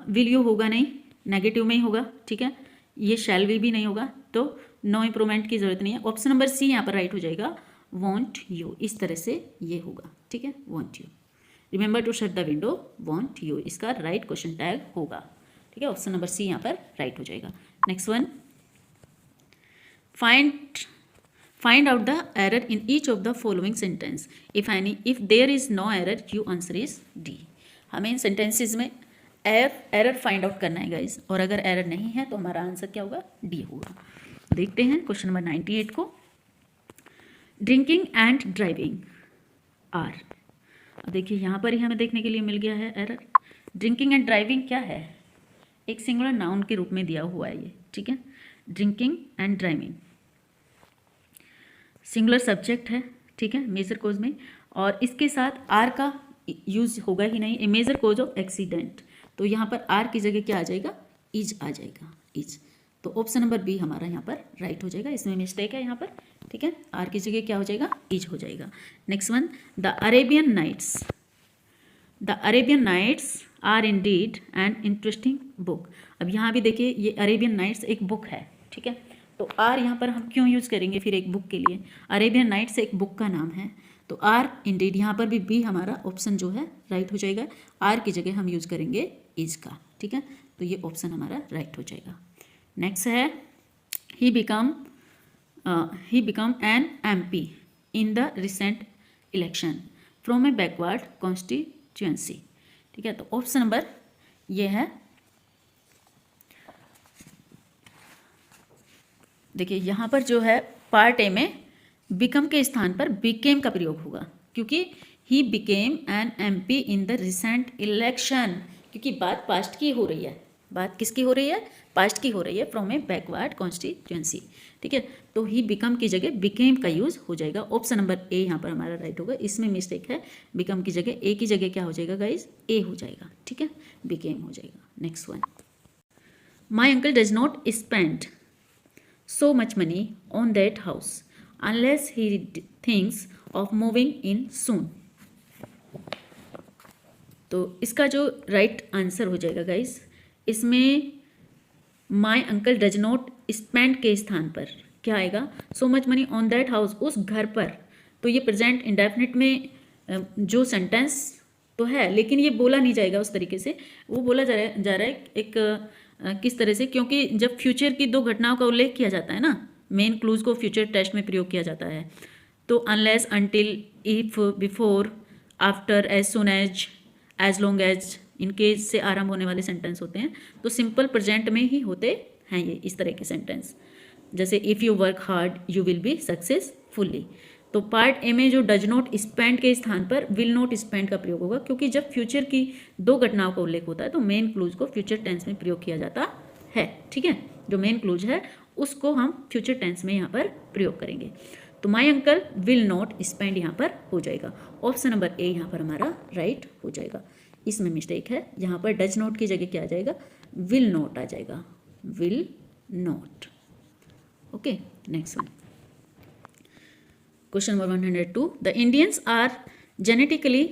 [SPEAKER 1] विल यू होगा नहीं, नेगेटिव में ही होगा, ठीक है। ये शैल भी नहीं होगा, तो नो इम्प्रूवमेंट की जरूरत नहीं है। ऑप्शन नंबर सी यहाँ पर राइट हो जाएगा, वॉन्ट यू, इस तरह से ये होगा, ठीक है, won't you. Remember to shut the window, won't you, इसका राइट क्वेश्चन टैग होगा, ठीक है। ऑप्शन नंबर सी यहाँ पर राइट हो जाएगा। Next one, find out the error in each of the following sentence, if any, if there is no error your answer is D। हमें इन sentences में error find out करना है guys, और अगर एरर नहीं है तो हमारा आंसर क्या होगा, डी होगा। देखते हैं क्वेश्चन नंबर 98 को, ड्रिंकिंग एंड ड्राइविंग आर। अब देखिए यहाँ पर ही हमें देखने के लिए मिल गया है एरर। ड्रिंकिंग एंड ड्राइविंग क्या है, एक सिंगुलर नाउन के रूप में दिया हुआ है ये, ठीक है। Drinking and driving singular subject है, ठीक है, मेजर कोज में, और इसके साथ आर का यूज होगा ही नहीं, ए मेजर कोज ऑफ एक्सीडेंट, तो यहाँ पर आर की जगह क्या आ जाएगा, इज आ जाएगा, इज। तो ऑप्शन नंबर बी हमारा यहाँ पर राइट हो जाएगा, इसमें मिस्टेक है यहाँ पर, ठीक है, आर की जगह क्या हो जाएगा, इज हो जाएगा। Next one, the Arabian nights are indeed an interesting book. अब यहाँ भी देखिए ये अरेबियन नाइट्स एक बुक है, ठीक है, तो आर यहाँ पर हम क्यों यूज़ करेंगे फिर एक बुक के लिए, अरेबियन नाइट्स एक बुक का नाम है, तो आर इंडीड, यहाँ पर भी बी हमारा ऑप्शन जो है राइट हो जाएगा, आर की जगह हम यूज़ करेंगे इज का, ठीक है, तो ये ऑप्शन हमारा राइट हो जाएगा। नेक्स्ट है, he become an MP in the recent election from A backward constituency, ठीक है, तो ऑप्शन नंबर ये है, देखिए यहाँ पर जो है पार्ट ए में बिकम के स्थान पर बिकेम का प्रयोग होगा, क्योंकि he became an MP in the recent election, क्योंकि बात पास्ट की हो रही है, बात किसकी हो रही है, पास्ट की हो रही है, फ्रॉम ए बैकवर्ड कॉन्स्टिट्यूएंसी, ठीक है, तो ही बिकम की जगह बिकेम का यूज हो जाएगा। ऑप्शन नंबर ए यहाँ पर हमारा राइट होगा, इसमें मिस्टेक है, बिकम की जगह ए की जगह क्या हो जाएगा गाइज, ए हो जाएगा, ठीक है, बिकेम हो जाएगा। Next one, my uncle does not spend so much money on that house unless he thinks of moving in soon। तो इसका जो राइट आंसर हो जाएगा गाइस, इसमें my uncle does not spend के स्थान पर क्या आएगा, so much money on that house, उस घर पर, तो ये प्रेजेंट इंडेफिनिट में जो सेंटेंस तो है, लेकिन ये बोला नहीं जाएगा उस तरीके से, वो बोला जा रहा है एक किस तरह से, क्योंकि जब फ्यूचर की दो घटनाओं का उल्लेख किया जाता है ना, मेन क्लूज को फ्यूचर टेस्ट में प्रयोग किया जाता है, तो unless, until, if, before, after, as soon as long as, इनके से आरंभ होने वाले सेंटेंस होते हैं, तो सिंपल प्रेजेंट में ही होते हैं ये इस तरह के सेंटेंस, जैसे if you work hard you will be successfully, तो पार्ट ए में जो डज नॉट स्पेंड के स्थान पर विल नॉट स्पेंड का प्रयोग होगा, क्योंकि जब फ्यूचर की दो घटनाओं का उल्लेख होता है तो मेन क्लूज को फ्यूचर टेंस में प्रयोग किया जाता है। ठीक है, जो मेन क्लूज है उसको हम फ्यूचर टेंस में यहाँ पर प्रयोग करेंगे। तो my uncle will not spend यहाँ पर हो जाएगा। ऑप्शन नंबर ए यहाँ पर हमारा राइट हो जाएगा। इसमें मिस्टेक है, यहाँ पर डज नॉट की जगह क्या आ जाएगा, विल नॉट आ जाएगा, will not. Okay, next one, question number 102, the Indians are genetically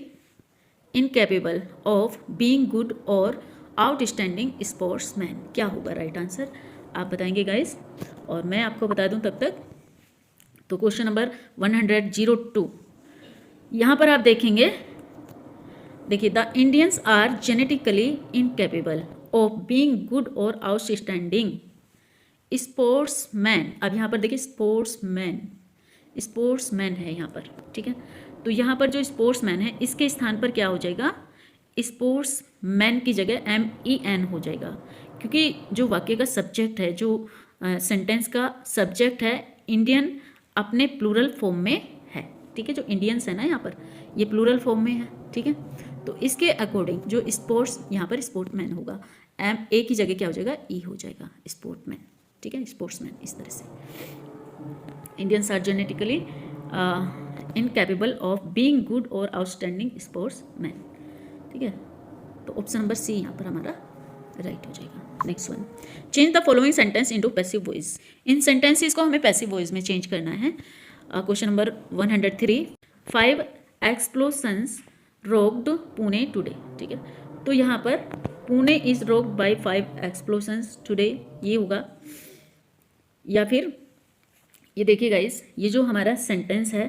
[SPEAKER 1] incapable of being good और आउटस्टैंडिंग स्पोर्ट्समैन। क्या होगा राइट आंसर, आप बताएंगे गाइस और मैं आपको बता दूं तब तक। तो क्वेश्चन नंबर 102 यहाँ पर आप देखेंगे, देखिए the Indians are genetically incapable of being good और आउटस्टैंडिंग स्पोर्ट्समैन। अब यहाँ पर देखिए स्पोर्ट्समैन है यहाँ पर, ठीक है। तो यहाँ पर जो स्पोर्ट्समैन है इसके स्थान पर क्या हो जाएगा, स्पोर्ट्समैन की जगह MEN हो जाएगा, क्योंकि जो वाक्य का सब्जेक्ट है, जो सेंटेंस का सब्जेक्ट है, इंडियन अपने प्लूरल फॉर्म में है। ठीक है, जो इंडियंस है ना यहाँ पर ये प्लूरल फॉर्म में है। ठीक है, तो इसके अकॉर्डिंग जो स्पोर्ट्स यहाँ पर स्पोर्ट्समैन होगा, MA की जगह क्या हो जाएगा, E हो जाएगा, स्पोर्ट्समैन। ठीक है, स्पोर्ट्समैन इस तरह से। Indians are genetically incapable of being good और आउटस्टैंडिंग स्पोर्ट्समैन। ठीक है, तो ऑप्शन नंबर C यहाँ पर हमारा राइट हो जाएगा। Next one, change the following sentence into passive voice. इन सेंटेंसेस को हमें पैसिव वॉइस में चेंज करना है। Question number 103, 5 explosions rocked Pune today. ठीक है, तो यहाँ पर Pune is rocked by 5 explosions today, ये होगा। या फिर ये देखिए गाइस, ये जो हमारा सेंटेंस है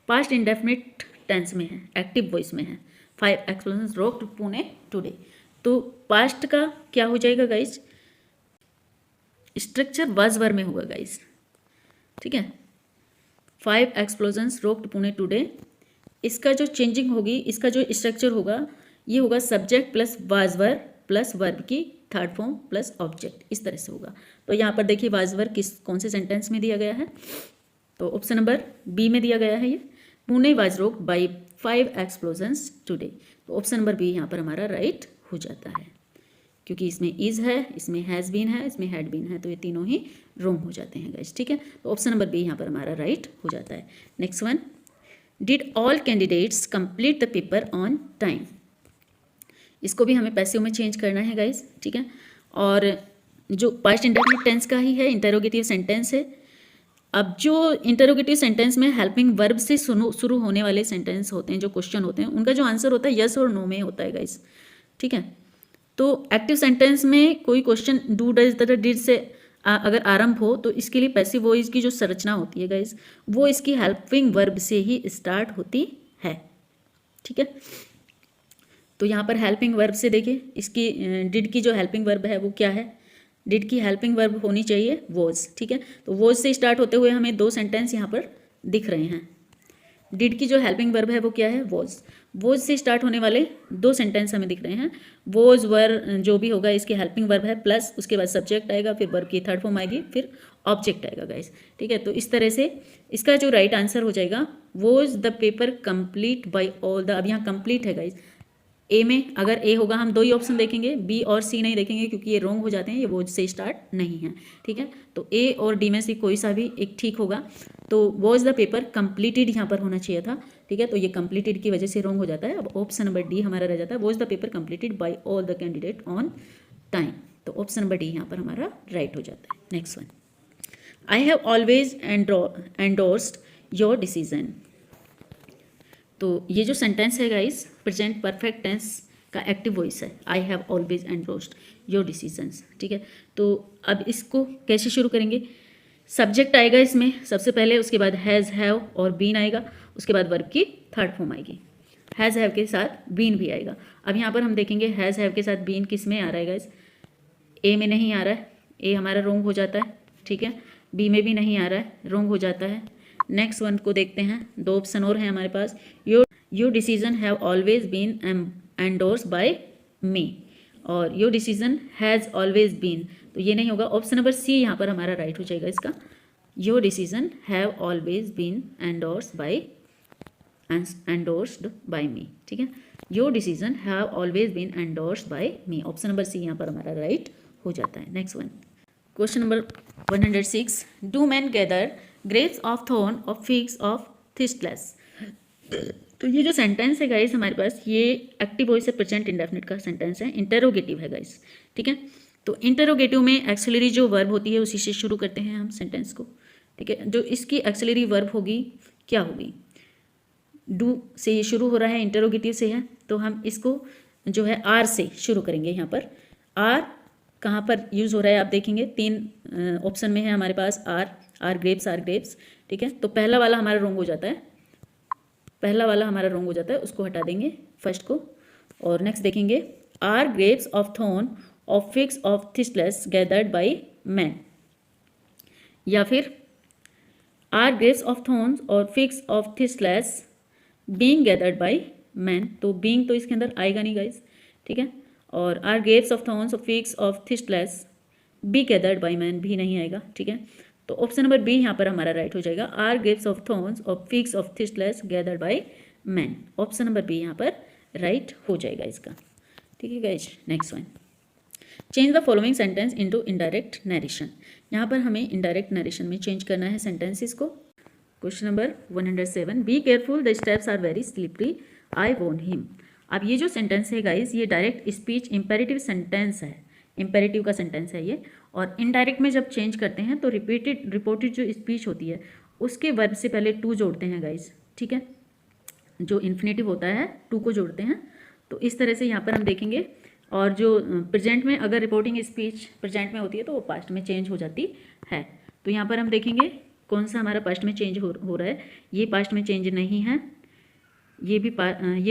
[SPEAKER 1] पास्ट इंडेफिनिट टेंस में है, एक्टिव वॉइस में है, 5 एक्सप्लोशंस रोक्ड पुणे टुडे। तो पास्ट का क्या हो जाएगा गाइस, स्ट्रक्चर वाज वर में होगा गाइस। ठीक है, 5 एक्सप्लोजन्स रोक्ड पुणे टुडे, इसका जो चेंजिंग होगी, इसका जो स्ट्रक्चर होगा, ये होगा subject plus was were plus verb की थर्ड फॉर्म प्लस ऑब्जेक्ट, इस तरह से होगा। तो यहाँ पर देखिए वाज वर कौन से सेंटेंस में दिया गया है, तो ऑप्शन नंबर B में दिया गया है ये, Pune was rocked by 5 explosions today. तो ऑप्शन नंबर B यहाँ पर हमारा राइट हो जाता है, क्योंकि इसमें इज है, इसमें हैज़ बीन है, इसमें हैड बीन है, तो ये तीनों ही रॉन्ग हो जाते हैं गाइस। ठीक है, तो ऑप्शन नंबर B यहाँ पर हमारा राइट हो जाता है। Next one, did all candidates complete the paper on time. इसको भी हमें पैसिव में चेंज करना है गाइस। ठीक है, और जो पास्ट इंडेफिनिट टेंस का ही है, इंटरोगेटिव सेंटेंस है। अब जो इंटरोगेटिव सेंटेंस में हेल्पिंग वर्ब से शुरू होने वाले सेंटेंस होते हैं, जो क्वेश्चन होते हैं, उनका जो आंसर होता है यस और नो में होता है गाइस। ठीक है, तो एक्टिव सेंटेंस में कोई क्वेश्चन डू डज तथा डिड से अगर आरंभ हो तो इसके लिए पैसिव वॉइस की जो संरचना होती है गाइस, वो इसकी हेल्पिंग वर्ब से ही स्टार्ट होती है। ठीक है, तो यहाँ पर हेल्पिंग वर्ब से देखिए, इसकी डिड की जो हेल्पिंग वर्ब है वो क्या है, डिड की हेल्पिंग वर्ब होनी चाहिए वॉज। ठीक है, तो वॉज से स्टार्ट होते हुए हमें 2 सेंटेंस यहाँ पर दिख रहे हैं। डिड की जो हेल्पिंग वर्ब है वो क्या है, वॉज। वॉज से स्टार्ट होने वाले 2 सेंटेंस हमें दिख रहे हैं। वॉज वर जो भी होगा इसकी हेल्पिंग वर्ब है, प्लस उसके बाद सब्जेक्ट आएगा, फिर वर्ब की थर्ड फॉर्म आएगी, फिर ऑब्जेक्ट आएगा गाइस। ठीक है, तो इस तरह से इसका जो राइट आंसर हो जाएगा, was the paper complete bye all the. अब यहाँ कंप्लीट है गाइस, ए में अगर ए होगा हम 2 ही ऑप्शन देखेंगे, बी और सी नहीं देखेंगे, क्योंकि ये रॉन्ग हो जाते हैं, ये वॉज से स्टार्ट नहीं है। ठीक है, तो ए और डी में से कोई सा भी एक ठीक होगा। तो वॉज द पेपर कंप्लीटेड यहाँ पर होना चाहिए था। ठीक है, तो ये कंप्लीटेड की वजह से रॉन्ग हो जाता है। अब ऑप्शन नंबर डी हमारा रह जाता है, was the paper completed by all the candidate on time. तो ऑप्शन नंबर डी यहाँ पर हमारा राइट हो जाता है। Next one, I have always endorsed your decision. तो ये जो सेंटेंस है गाइस, प्रेजेंट परफेक्ट टेंस का एक्टिव वॉइस है, I have always endorsed your decisions. ठीक है, तो अब इसको कैसे शुरू करेंगे, सब्जेक्ट आएगा इसमें सबसे पहले, उसके बाद हैज़ हैव और बीन आएगा, उसके बाद वर्ब की थर्ड फॉर्म आएगी, हैज़ हैव के साथ बीन भी आएगा। अब यहाँ पर हम देखेंगे हैज़ हैव के साथ बीन किस में आ रहा है गाइस, ए में नहीं आ रहा है, ए हमारा रॉन्ग हो जाता है। ठीक है, बी में भी नहीं आ रहा है, रॉन्ग हो जाता है। नेक्स्ट वन को देखते हैं, 2 ऑप्शन और हैं हमारे पास, your decision have always been endorsed by me, और your decision has always been, तो ये नहीं होगा। ऑप्शन नंबर सी यहाँ पर हमारा राइट हो जाएगा इसका, your decision have always been endorsed by me, ठीक है। Your decision have always been endorsed by me, option number C यहाँ पर हमारा राइट हो जाता है। Next one, question number 106, do man gather grapes of thorn of figs of thistles. तो ये जो सेंटेंस है गाइस हमारे पास, ये एक्टिव वॉइस से प्रेजेंट इंडेफिनिट का सेंटेंस है, इंटरोगेटिव है गाइस, ठीक है। तो इंटरोगेटिव में एक्सिलरी जो वर्ब होती है उसी से शुरू करते हैं हम सेंटेंस को, ठीक है। जो इसकी एक्सिलरी वर्ब होगी क्या होगी, डू से ये शुरू हो रहा है, इंटरोगेटिव से है, तो हम इसको जो है आर से शुरू करेंगे। यहाँ पर आर कहाँ पर यूज़ हो रहा है आप देखेंगे, 3 ऑप्शन में है हमारे पास आर ग्रेप्स, ठीक है। तो पहला वाला हमारा रॉन्ग हो जाता है, उसको हटा देंगे फर्स्ट को, और नेक्स्ट देखेंगे are grapes of thorn of figs of thistles gathered by man, या फिर are grapes of thorns or figs of thistles being gathered by man. तो बीइंग तो इसके अंदर आएगा नहीं गाइस, ठीक है। और are grapes of thorns of figs of thistles be gathered by man भी नहीं आएगा, ठीक है। तो ऑप्शन नंबर बी यहाँ पर हमारा राइट हो जाएगा, are grapes of thorns of figs of thistles gathered by man. Option number B यहाँ पर राइट हो जाएगा इसका, ठीक है guys. Next one, change the following sentence into indirect narration. यहाँ पर हमें इनडायरेक्ट नरेशन में चेंज करना है सेंटेंसेस को। Question number 107, be careful the steps are very slippery I warn him. अब ये जो सेंटेंस है गाइज, ये डायरेक्ट स्पीच इंपेरेटिव सेंटेंस है, इंपेरेटिव का सेंटेंस है ये। और इनडायरेक्ट में जब चेंज करते हैं तो रिपोर्टेड जो स्पीच होती है उसके वर्ब से पहले टू जोड़ते हैं गाइज, ठीक है। जो इन्फिनेटिव होता है टू को जोड़ते हैं, तो इस तरह से यहाँ पर हम देखेंगे। और जो प्रेजेंट में अगर रिपोर्टिंग स्पीच प्रेजेंट में होती है तो वो पास्ट में चेंज हो जाती है। तो यहाँ पर हम देखेंगे कौन सा हमारा पास्ट में चेंज हो रहा है। ये पास्ट में चेंज नहीं है, ये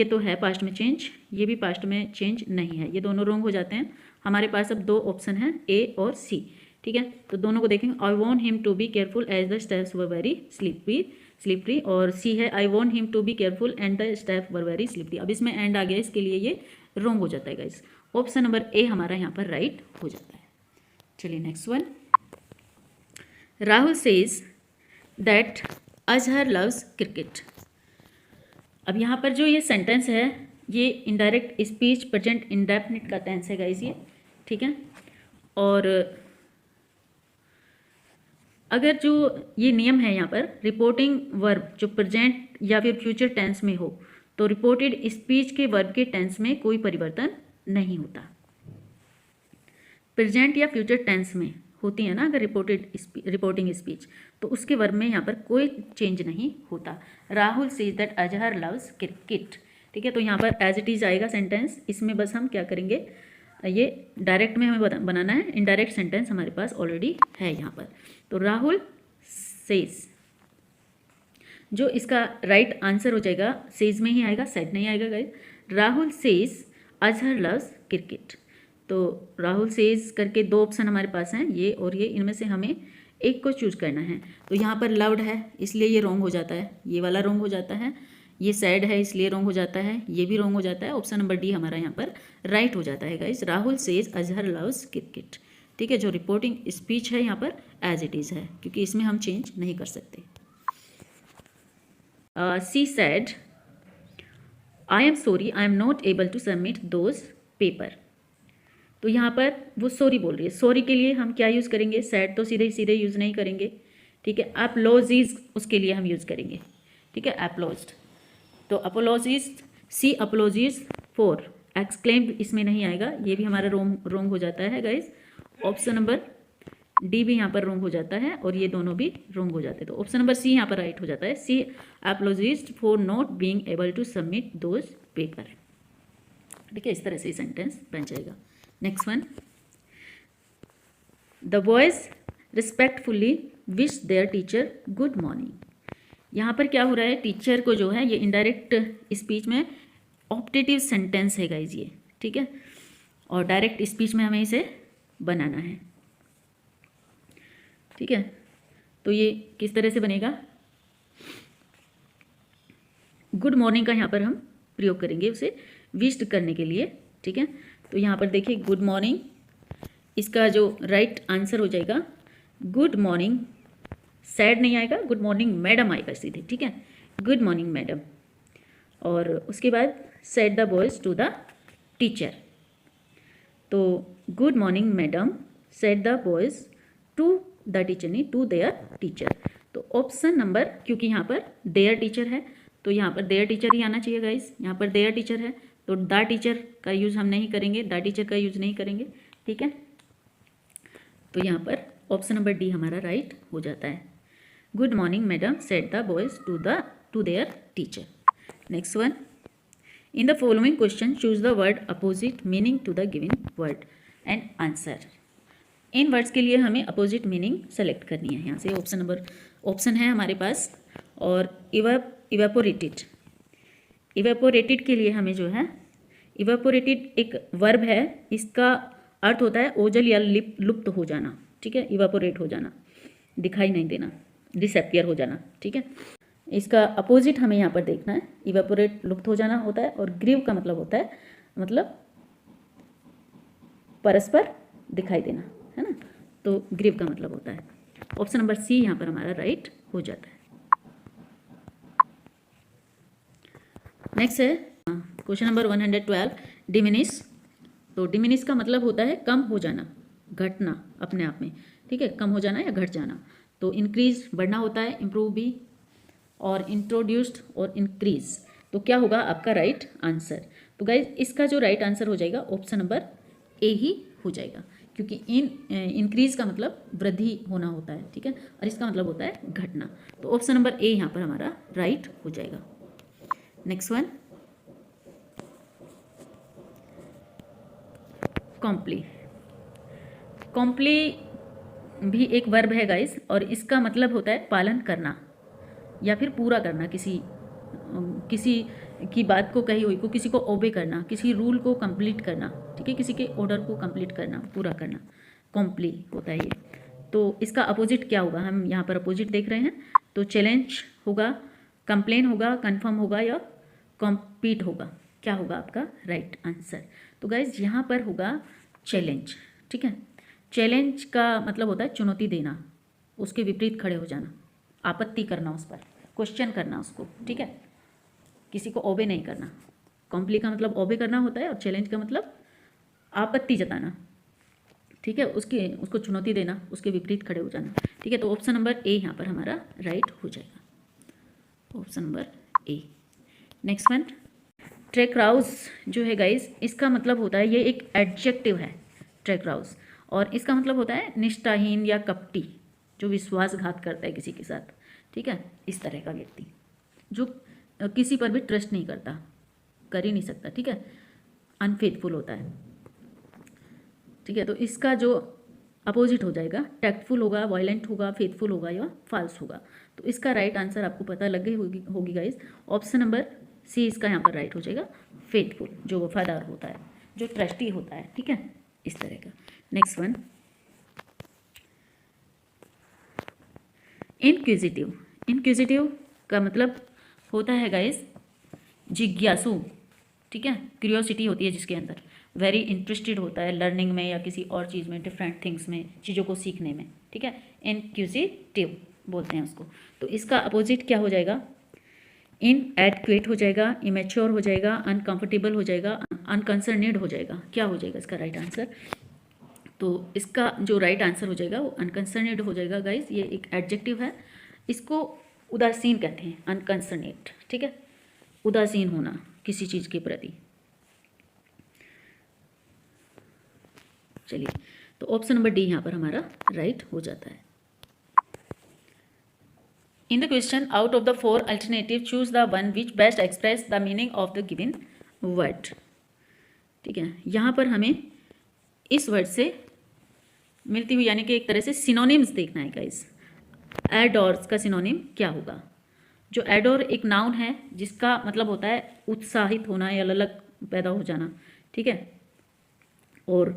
[SPEAKER 1] तो है पास्ट में चेंज, ये भी पास्ट में चेंज नहीं है, ये दोनों रॉन्ग हो जाते हैं। हमारे पास अब 2 ऑप्शन हैं, ए और सी, ठीक है। तो दोनों को देखेंगे, I want him to be careful as the steps were very slippery, और सी है I want him to be careful and the step were very slippery. अब इसमें एंड आ गया, इसके लिए ये रॉन्ग हो जाता है गाइस। ऑप्शन नंबर ए हमारा यहाँ पर राइट हो जाता है। चलिए next one, Rahul says that Azhar loves cricket. अब यहाँ पर जो ये सेंटेंस है ये इनडायरेक्ट स्पीच प्रेजेंट इंडेफिनिट का टेंस है गाइस ये, ठीक है। और अगर जो ये नियम है यहाँ पर, रिपोर्टिंग वर्ब जो प्रेजेंट या फिर फ्यूचर टेंस में हो तो रिपोर्टेड स्पीच के वर्ब के टेंस में कोई परिवर्तन नहीं होता। प्रेजेंट या फ्यूचर टेंस में होती है ना अगर रिपोर्टिंग स्पीच, तो उसके वर्ब में यहाँ पर कोई चेंज नहीं होता। Rahul says that Azhar loves cricket, ठीक है। तो यहाँ पर एज इट इज आएगा सेंटेंस, इसमें बस हम क्या करेंगे, ये डायरेक्ट में हमें बनाना है, इनडायरेक्ट सेंटेंस हमारे पास ऑलरेडी है यहाँ पर। तो राहुल सेज, जो इसका राइट आंसर हो जाएगा सेज में ही आएगा, सेड नहीं आएगा guys. Rahul says Azhar loves cricket. तो राहुल सेज करके 2 ऑप्शन हमारे पास हैं, ये और ये, इनमें से हमें एक को चूज करना है। तो यहाँ पर लव्ड है इसलिए ये रॉन्ग हो जाता है, ये वाला रॉन्ग हो जाता है। ये सैड है इसलिए रॉन्ग हो जाता है, ये भी रॉन्ग हो जाता है। ऑप्शन नंबर डी हमारा यहाँ पर राइट हो जाता है guys. Rahul says Azhar loves cricket, ठीक है। जो रिपोर्टिंग स्पीच है यहाँ पर एज इट इज़ है, क्योंकि इसमें हम चेंज नहीं कर सकते। She said I am sorry I am not able to submit those paper. तो यहाँ पर वो सॉरी बोल रही है, सॉरी के लिए हम क्या यूज़ करेंगे, सैड तो सीधे यूज़ नहीं करेंगे, ठीक है। अपोलॉजीज उसके लिए हम यूज़ करेंगे, ठीक है, अपोलॉज्ड। तो apologies, C apologies for, exclaimed इसमें नहीं आएगा, ये भी हमारा रोंग हो जाता है गाइज। ऑप्शन नंबर डी भी यहाँ पर रोंग हो जाता है और ये दोनों भी रोंग हो जाते हैं। तो ऑप्शन नंबर सी यहाँ पर राइट हो जाता है, C apologies for not being able to submit those paper, ठीक है। इस तरह से सेंटेंस बन जाएगा। Next one, the boys respectfully wish their teacher good morning. यहाँ पर क्या हो रहा है, टीचर को जो है ये इनडायरेक्ट स्पीच में ऑप्टेटिव सेंटेंस है गाइज ये, ठीक है। और डायरेक्ट स्पीच में हमें इसे बनाना है, ठीक है। तो ये किस तरह से बनेगा, गुड मॉर्निंग का यहाँ पर हम प्रयोग करेंगे उसे विश करने के लिए, ठीक है। तो यहाँ पर देखिए गुड मॉर्निंग, इसका जो राइट आंसर हो जाएगा गुड मॉर्निंग सैड नहीं आएगा, गुड मॉर्निंग मैडम आएगा सीधे, ठीक है, गुड मॉर्निंग मैडम। और उसके बाद said the boys to the teacher, तो good morning madam said the boys to the teacher, नहीं टू देयर टीचर। तो ऑप्शन नंबर, क्योंकि यहाँ पर देयर टीचर है तो यहाँ पर देयर टीचर ही आना चाहिए गाइस। यहाँ पर देयर टीचर है तो द टीचर का यूज़ हम नहीं करेंगे, द टीचर का यूज़ नहीं करेंगे, ठीक है। तो यहाँ पर ऑप्शन नंबर डी हमारा राइट हो जाता है। Good morning madam said the boys to their teacher. Next one, in the following question choose the word opposite meaning to the given word and answer. इन वर्ड्स के लिए हमें opposite meaning select करनी है। यहाँ से ऑप्शन है हमारे पास, और इवेपोरेटेड, इवेपोरेटेड के लिए हमें जो है, इवेपोरेटेड एक वर्ब है, इसका अर्थ होता है ओझल या लुप्त हो जाना, ठीक है, इवेपोरेट हो जाना, दिखाई नहीं देना, डिसअपियर हो जाना, ठीक है। इसका अपोजिट हमें यहाँ पर देखना है, इवेपोरेट लुप्त हो जाना होता है, और ग्रीव का मतलब होता है मतलब परस्पर दिखाई देना, है ना, तो ग्रीव का मतलब होता है। ऑप्शन नंबर सी यहाँ पर हमारा राइट हो जाता है। नेक्स्ट है क्वेश्चन नंबर 112, डिमिनिश। तो डिमिनिश का मतलब होता है कम हो जाना, घटना अपने आप में, ठीक है, कम हो जाना या घट जाना। तो इंक्रीज बढ़ना होता है, इम्प्रूव भी, और इंट्रोड्यूस्ड और इंक्रीज। तो क्या होगा आपका राइट आंसर? तो गाइज इसका जो राइट आंसर हो जाएगा ऑप्शन नंबर ए ही हो जाएगा, क्योंकि इंक्रीज का मतलब वृद्धि होना होता है, ठीक है, और इसका मतलब होता है घटना। तो ऑप्शन नंबर ए यहाँ पर हमारा राइट हो जाएगा। Next one, कॉम्प्ली। कॉम्प्ली भी एक वर्ब है गाइस, और इसका मतलब होता है पालन करना या फिर पूरा करना, किसी की बात को, कही हुई को, किसी को ओबे करना, किसी रूल को कंप्लीट करना, ठीक है, किसी के ऑर्डर को कंप्लीट करना, पूरा करना, कॉम्प्ली होता है ये। तो इसका अपोजिट क्या होगा? हम यहाँ पर अपोजिट देख रहे हैं, तो चैलेंज होगा, कंप्लेन होगा, कन्फर्म होगा, या कॉम्पीट होगा। क्या होगा आपका राइट आंसर? तो गाइज यहाँ पर होगा चैलेंज, ठीक है। चैलेंज का मतलब होता है चुनौती देना, उसके विपरीत खड़े हो जाना, आपत्ति करना, उस पर क्वेश्चन करना उसको, ठीक है, किसी को ओबे नहीं करना। कॉम्प्ली का मतलब ओबे करना होता है, और चैलेंज का मतलब आपत्ति जताना, ठीक है, उसको चुनौती देना, उसके विपरीत खड़े हो जाना, ठीक है। तो ऑप्शन नंबर ए यहाँ पर हमारा राइट हो जाएगा, option number A. Next one, ट्रेक्राउज जो है गाइज, इसका मतलब होता है, ये एक एडजेक्टिव है ट्रेक्राउज, और इसका मतलब होता है निष्ठाहीन या कपटी, जो विश्वासघात करता है किसी के साथ, ठीक है, इस तरह का व्यक्ति जो किसी पर भी ट्रस्ट नहीं करता, कर ही नहीं सकता, ठीक है, अनफेथफुल होता है, ठीक है। तो इसका जो अपोजिट हो जाएगा, टैक्टफुल होगा, वायलेंट होगा, फेथफुल होगा, या फॉल्स होगा। तो इसका राइट आंसर आपको पता लग गई होगी गाइज, ऑप्शन नंबर सी इसका यहाँ पर राइट हो जाएगा, फेथफुल, जो वफादार होता है, जो ट्रस्टी होता है, ठीक है, इस तरह का। Next one, inquisitive. इनक्विजिटिव का मतलब होता है गाइज जिज्ञासु, ठीक है, क्यूरियोसिटी होती है जिसके अंदर, वेरी इंटरेस्टेड होता है लर्निंग में या किसी और चीज़ में, डिफरेंट थिंग्स में, चीज़ों को सीखने में, ठीक है, इनक्विजिटिव बोलते हैं उसको। तो इसका अपोजिट क्या हो जाएगा? इनएडक्वेट हो जाएगा, इमेच्योर हो जाएगा, अनकंफर्टेबल हो जाएगा, अनकंसर्नेड हो जाएगा। क्या हो जाएगा इसका राइट आंसर? तो इसका जो राइट आंसर हो जाएगा वो अनकंसर्नेड हो जाएगा गाइज। ये एक एडजेक्टिव है, इसको उदासीन कहते हैं, अनकंसर्नेड, ठीक है, उदासीन होना किसी चीज़ के प्रति। चलिए, तो ऑप्शन नंबर डी यहाँ पर हमारा राइट हो जाता है। In the question, out of the 4 alternative choose the one which best express the meaning of the given word, ठीक है। यहाँ पर हमें इस वर्ड से मिलती हुई, यानी कि एक तरह से सिनोनिम्स देखना है गाइस। एडोर्स का सिनोनिम क्या होगा? जो एडोर एक नाउन है जिसका मतलब होता है उत्साहित होना या ललक पैदा हो जाना, ठीक है, और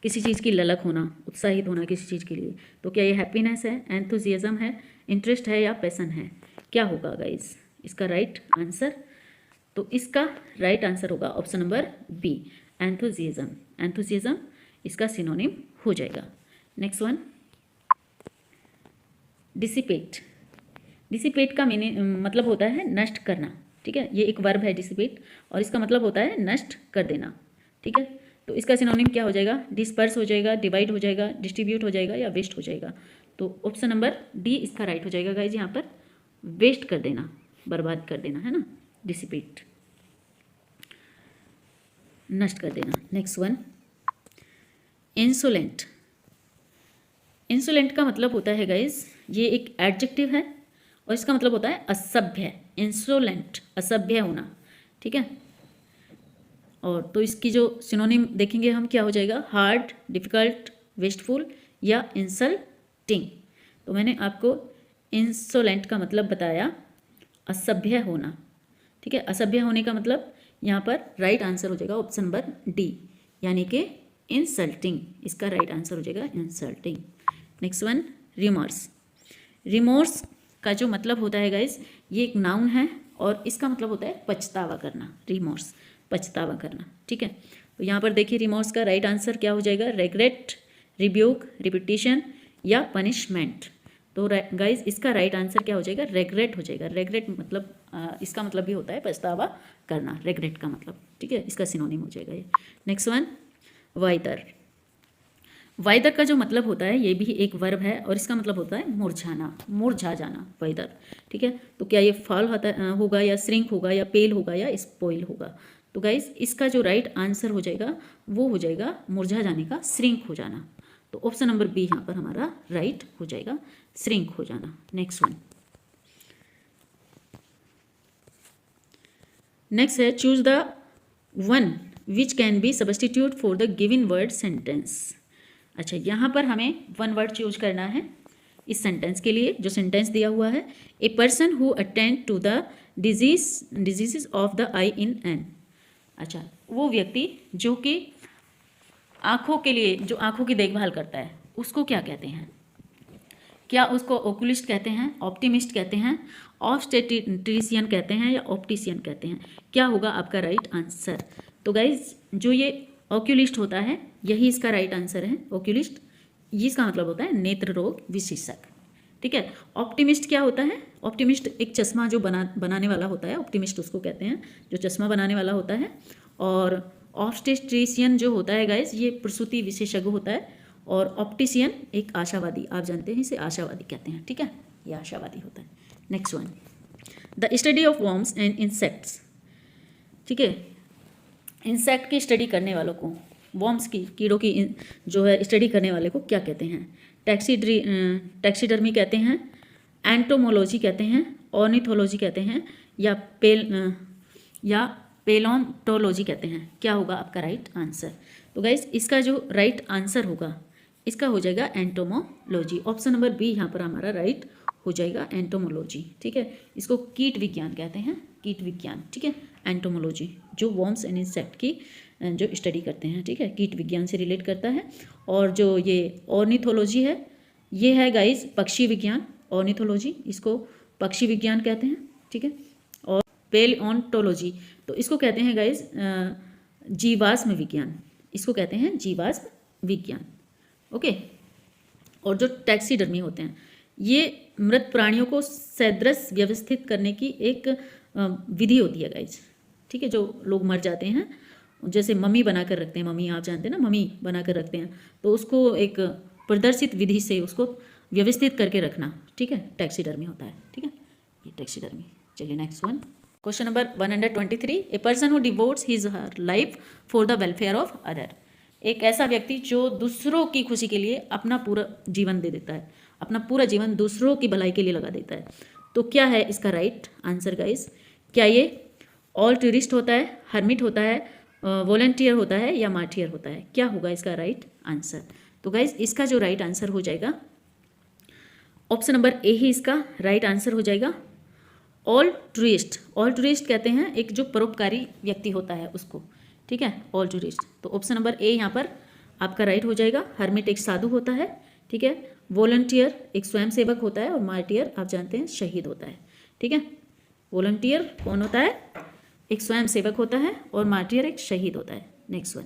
[SPEAKER 1] किसी चीज़ की ललक होना, उत्साहित होना किसी चीज़ के लिए। तो क्या ये हैप्पीनेस है, एंथुजियाज्म है, इंटरेस्ट है, या पैसन है? क्या होगा गाइस इसका राइट आंसर? तो इसका राइट आंसर होगा option number B, enthusiasm. Enthusiasm इसका सिनोनिम हो जाएगा। नेक्स्ट वन, डिसिपेट, डिसिपेट का मतलब होता है नष्ट करना, ठीक है। ये एक वर्ब है डिसिपेट और इसका मतलब होता है नष्ट कर देना, ठीक है। तो इसका सिनोनिम क्या हो जाएगा? डिस्पर्स हो जाएगा, डिवाइड हो जाएगा, डिस्ट्रीब्यूट हो जाएगा या वेस्ट हो जाएगा। तो ऑप्शन नंबर डी इसका राइट हो जाएगा गाइज। यहाँ पर वेस्ट कर देना, बर्बाद कर देना, है ना, डिसिपेट, नष्ट कर देना। Next one, insolent. इंसोलेंट का मतलब होता है गाइज, ये एक एडजेक्टिव है और इसका मतलब होता है असभ्य। इंसोलेंट, असभ्य होना, ठीक है। और तो इसकी जो सिनोनिम देखेंगे हम, क्या हो जाएगा? हार्ड, डिफिकल्ट, वेस्टफुल या इंसल्टिंग। तो मैंने आपको इंसोलेंट का मतलब बताया असभ्य होना, ठीक है। असभ्य होने का मतलब यहाँ पर राइट आंसर हो जाएगा ऑप्शन नंबर डी, यानी कि इंसल्टिंग। इसका राइट आंसर हो जाएगा insulting. Next one, remorse. Remorse का जो मतलब होता है गाइस, ये एक नाउन है और इसका मतलब होता है पछतावा करना। रिमोर्स, पछतावा करना, ठीक है। तो यहाँ पर देखिए रिमोर्स का राइट आंसर क्या हो जाएगा? रेग्रेट, रिब्यूक, रिपीटिशन या पनिशमेंट। तो गाइज इसका राइट आंसर क्या हो जाएगा? रेग्रेट हो जाएगा। रेग्रेट मतलब इसका मतलब भी होता है पछतावा करना, रेग्रेट का मतलब, ठीक है। इसका सिनोनिम हो जाएगा ये। Next one, whether. वाइदर का जो मतलब होता है, ये भी एक वर्ब है और इसका मतलब होता है मुरझाना, मुरझा जाना, वाइदर, ठीक है। तो क्या ये फॉल होगा या श्रिंक होगा या पेल होगा या स्पॉइल होगा? तो गाइज इसका जो राइट आंसर हो जाएगा वो हो जाएगा मुरझा जाने का, श्रिंक हो जाना। तो ऑप्शन नंबर बी यहाँ पर हमारा राइट हो जाएगा, श्रिंक हो जाना। नेक्स्ट वन, नेक्स्ट है choose the one which can be substitute for the given word sentence. अच्छा, यहाँ पर हमें वन वर्ड चूज करना है इस सेंटेंस के लिए। जो सेंटेंस दिया हुआ है, a person who attend to the diseases of the eye in an. अच्छा, वो व्यक्ति जो कि आँखों के लिए, जो आँखों की देखभाल करता है, उसको क्या कहते हैं? क्या उसको ओकुलिस्ट कहते हैं, ऑप्टिमिस्ट कहते हैं, ऑब्स्टेट्रिशियन कहते हैं या ऑप्टिशियन कहते हैं? क्या होगा आपका राइट आंसर? तो गाइज जो ये ओक्यूलिस्ट होता है, यही इसका राइट आंसर है। ओक्यूलिस्ट, ये इसका मतलब होता है नेत्र रोग विशेषज्ञ, ठीक है। ऑप्टिमिस्ट क्या होता है? ऑप्टिमिस्ट एक चश्मा जो बनाने वाला होता है, ऑप्टिमिस्ट उसको कहते हैं, जो चश्मा बनाने वाला होता है। और ऑब्स्टेट्रिशियन जो होता है गाइज, ये प्रसूति विशेषज्ञ होता है। और ऑप्टिशियन एक आशावादी, आप जानते हैं इसे आशावादी कहते हैं, ठीक है, ये आशावादी होता है। Next one, the study of worms and insects, ठीक है। इंसेक्ट की स्टडी करने वालों को, वर्म्स की, कीड़ों की जो है स्टडी करने वाले को क्या कहते हैं? टैक्सीडर्मी कहते हैं, एंटोमोलॉजी कहते हैं, ऑर्निथोलॉजी कहते हैं या पेलोन्टोलॉजी कहते हैं? क्या होगा आपका राइट आंसर? तो गाइज इसका जो राइट आंसर होगा, इसका हो जाएगा एंटोमोलॉजी। ऑप्शन नंबर बी यहाँ पर हमारा राइट हो जाएगा, एंटोमोलॉजी, ठीक है। इसको कीट विज्ञान कहते हैं, कीट विज्ञान, ठीक है। एंटोमोलॉजी जो वर्म्स एंड इंसेक्ट की जो स्टडी करते हैं, ठीक है, कीट विज्ञान से रिलेट करता है। और जो ये ऑर्निथोलॉजी है, ये है गाइज पक्षी विज्ञान। ऑर्निथोलॉजी, इसको पक्षी विज्ञान कहते हैं, ठीक है। और पेलियोंटोलॉजी, तो इसको कहते हैं गाइज जीवाश्म विज्ञान, इसको कहते हैं जीवाश्म विज्ञान, ओके। और जो टैक्सीडर्मी होते हैं, ये मृत प्राणियों को सदृश व्यवस्थित करने की एक विधि होती है गाइज, ठीक है। जो लोग मर जाते हैं, जैसे मम्मी बनाकर रखते हैं, मम्मी आप जानते हैं ना, मम्मी बनाकर रखते हैं, तो उसको एक प्रदर्शित विधि से उसको व्यवस्थित करके रखना, ठीक है, टैक्सीडर्मी होता है, ठीक है, ये टैक्सीडर्मी। चलिए next one, question number 123, A person who devotees his her life for the welfare of other. एक ऐसा व्यक्ति जो दूसरों की खुशी के लिए अपना पूरा जीवन दे देता है, अपना पूरा जीवन दूसरों की भलाई के लिए लगा देता है। तो क्या है इसका राइट आंसर गाइस? क्या ये ऑल्ट्रिस्ट होता है, हर्मिट होता है, वॉलंटियर होता है या मार्टियर होता है? क्या होगा इसका राइट आंसर? तो गाइस इसका जो राइट आंसर हो जाएगा, ऑप्शन नंबर ए ही इसका राइट आंसर हो जाएगा, ऑल्ट्रिस्ट। ऑल्ट्रिस्ट कहते हैं एक जो परोपकारी व्यक्ति होता है उसको, ठीक है, ऑल्ट्रिस्ट। तो ऑप्शन नंबर ए यहाँ पर आपका राइट हो जाएगा। हर्मिट एक साधु होता है, ठीक है, वॉलंटियर एक स्वयंसेवक होता है और मार्टियर आप जानते हैं शहीद होता है, ठीक है। वॉलंटियर कौन होता है? एक स्वयंसेवक होता है और मार्टियर एक शहीद होता है। Next one,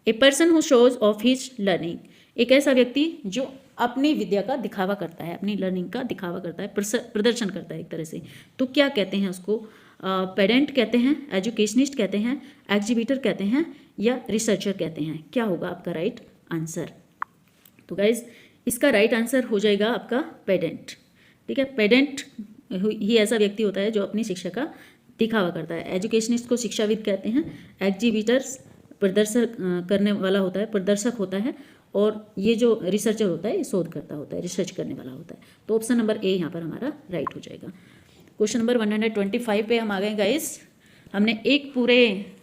[SPEAKER 1] A person who shows of his learning. एक ऐसा व्यक्ति जो अपनी विद्या का दिखावा करता है, अपनी लर्निंग का दिखावा करता है, प्रदर्शन करता है एक तरह से, तो क्या कहते हैं उसको? पेडेंट कहते हैं, एजुकेशनिस्ट कहते हैं, एग्जीबिटर कहते हैं या रिसर्चर कहते हैं? क्या होगा आपका राइट आंसर? तो गाइज इसका राइट आंसर हो जाएगा आपका पेडेंट। ठीक है, पेडेंट ही ऐसा व्यक्ति होता है जो अपनी शिक्षा का दिखावा करता है। एजुकेशनिस्ट को शिक्षाविद कहते हैं, एग्जीबिटर्स प्रदर्शक करने वाला होता है, प्रदर्शक होता है, और ये जो रिसर्चर होता है ये शोधकर्ता होता है, रिसर्च करने वाला होता है। तो ऑप्शन नंबर ए यहाँ पर हमारा राइट हो जाएगा। क्वेश्चन नंबर 125 पे हम आ गए गाइस। हमने एक पूरे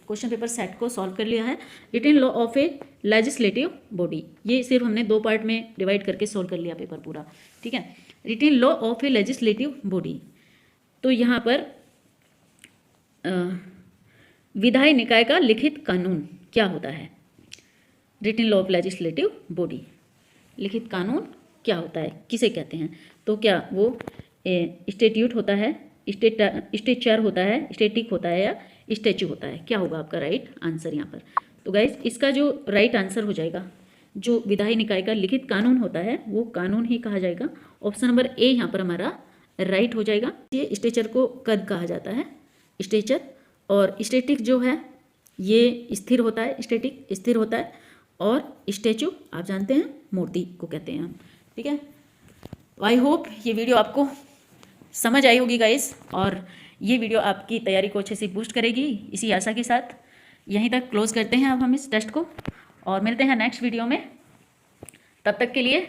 [SPEAKER 1] क्वेश्चन पेपर सेट को सॉल्व कर लिया है। Written law of a legislative body, ये सिर्फ हमने 2 पार्ट में डिवाइड करके सॉल्व कर लिया पेपर पूरा। ठीक है, written law of a legislative body, तो यहाँ पर विधायी निकाय का लिखित कानून क्या होता है? Written law of legislative body, लिखित कानून क्या होता है, किसे कहते हैं? तो क्या वो स्टेट्यूट होता है, स्टेचर होता है, स्टेटिक होता है या स्टैच्यू होता है? क्या होगा आपका राइट आंसर यहाँ पर? तो गाइज इसका जो राइट आंसर हो जाएगा, जो विधायी निकाय का लिखित कानून होता है वो कानून ही कहा जाएगा। ऑप्शन नंबर ए यहाँ पर हमारा राइट हो जाएगा। ये स्टेचर को कद कहा जाता है, स्टेचर, और स्टेटिक जो है ये स्थिर होता है, स्टेटिक स्थिर होता है, और स्टैचू आप जानते हैं मूर्ति को कहते हैं हम। ठीक है, आई होप ये वीडियो आपको समझ आई होगी गाइस, और ये वीडियो आपकी तैयारी को अच्छे से बूस्ट करेगी। इसी आशा के साथ यहीं तक क्लोज करते हैं अब हम इस टेस्ट को, और मिलते हैं नेक्स्ट वीडियो में। तब तक के लिए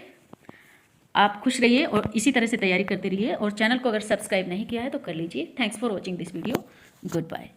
[SPEAKER 1] आप खुश रहिए और इसी तरह से तैयारी करते रहिए, और चैनल को अगर सब्सक्राइब नहीं किया है तो कर लीजिए। Thanks for watching this video, good bye.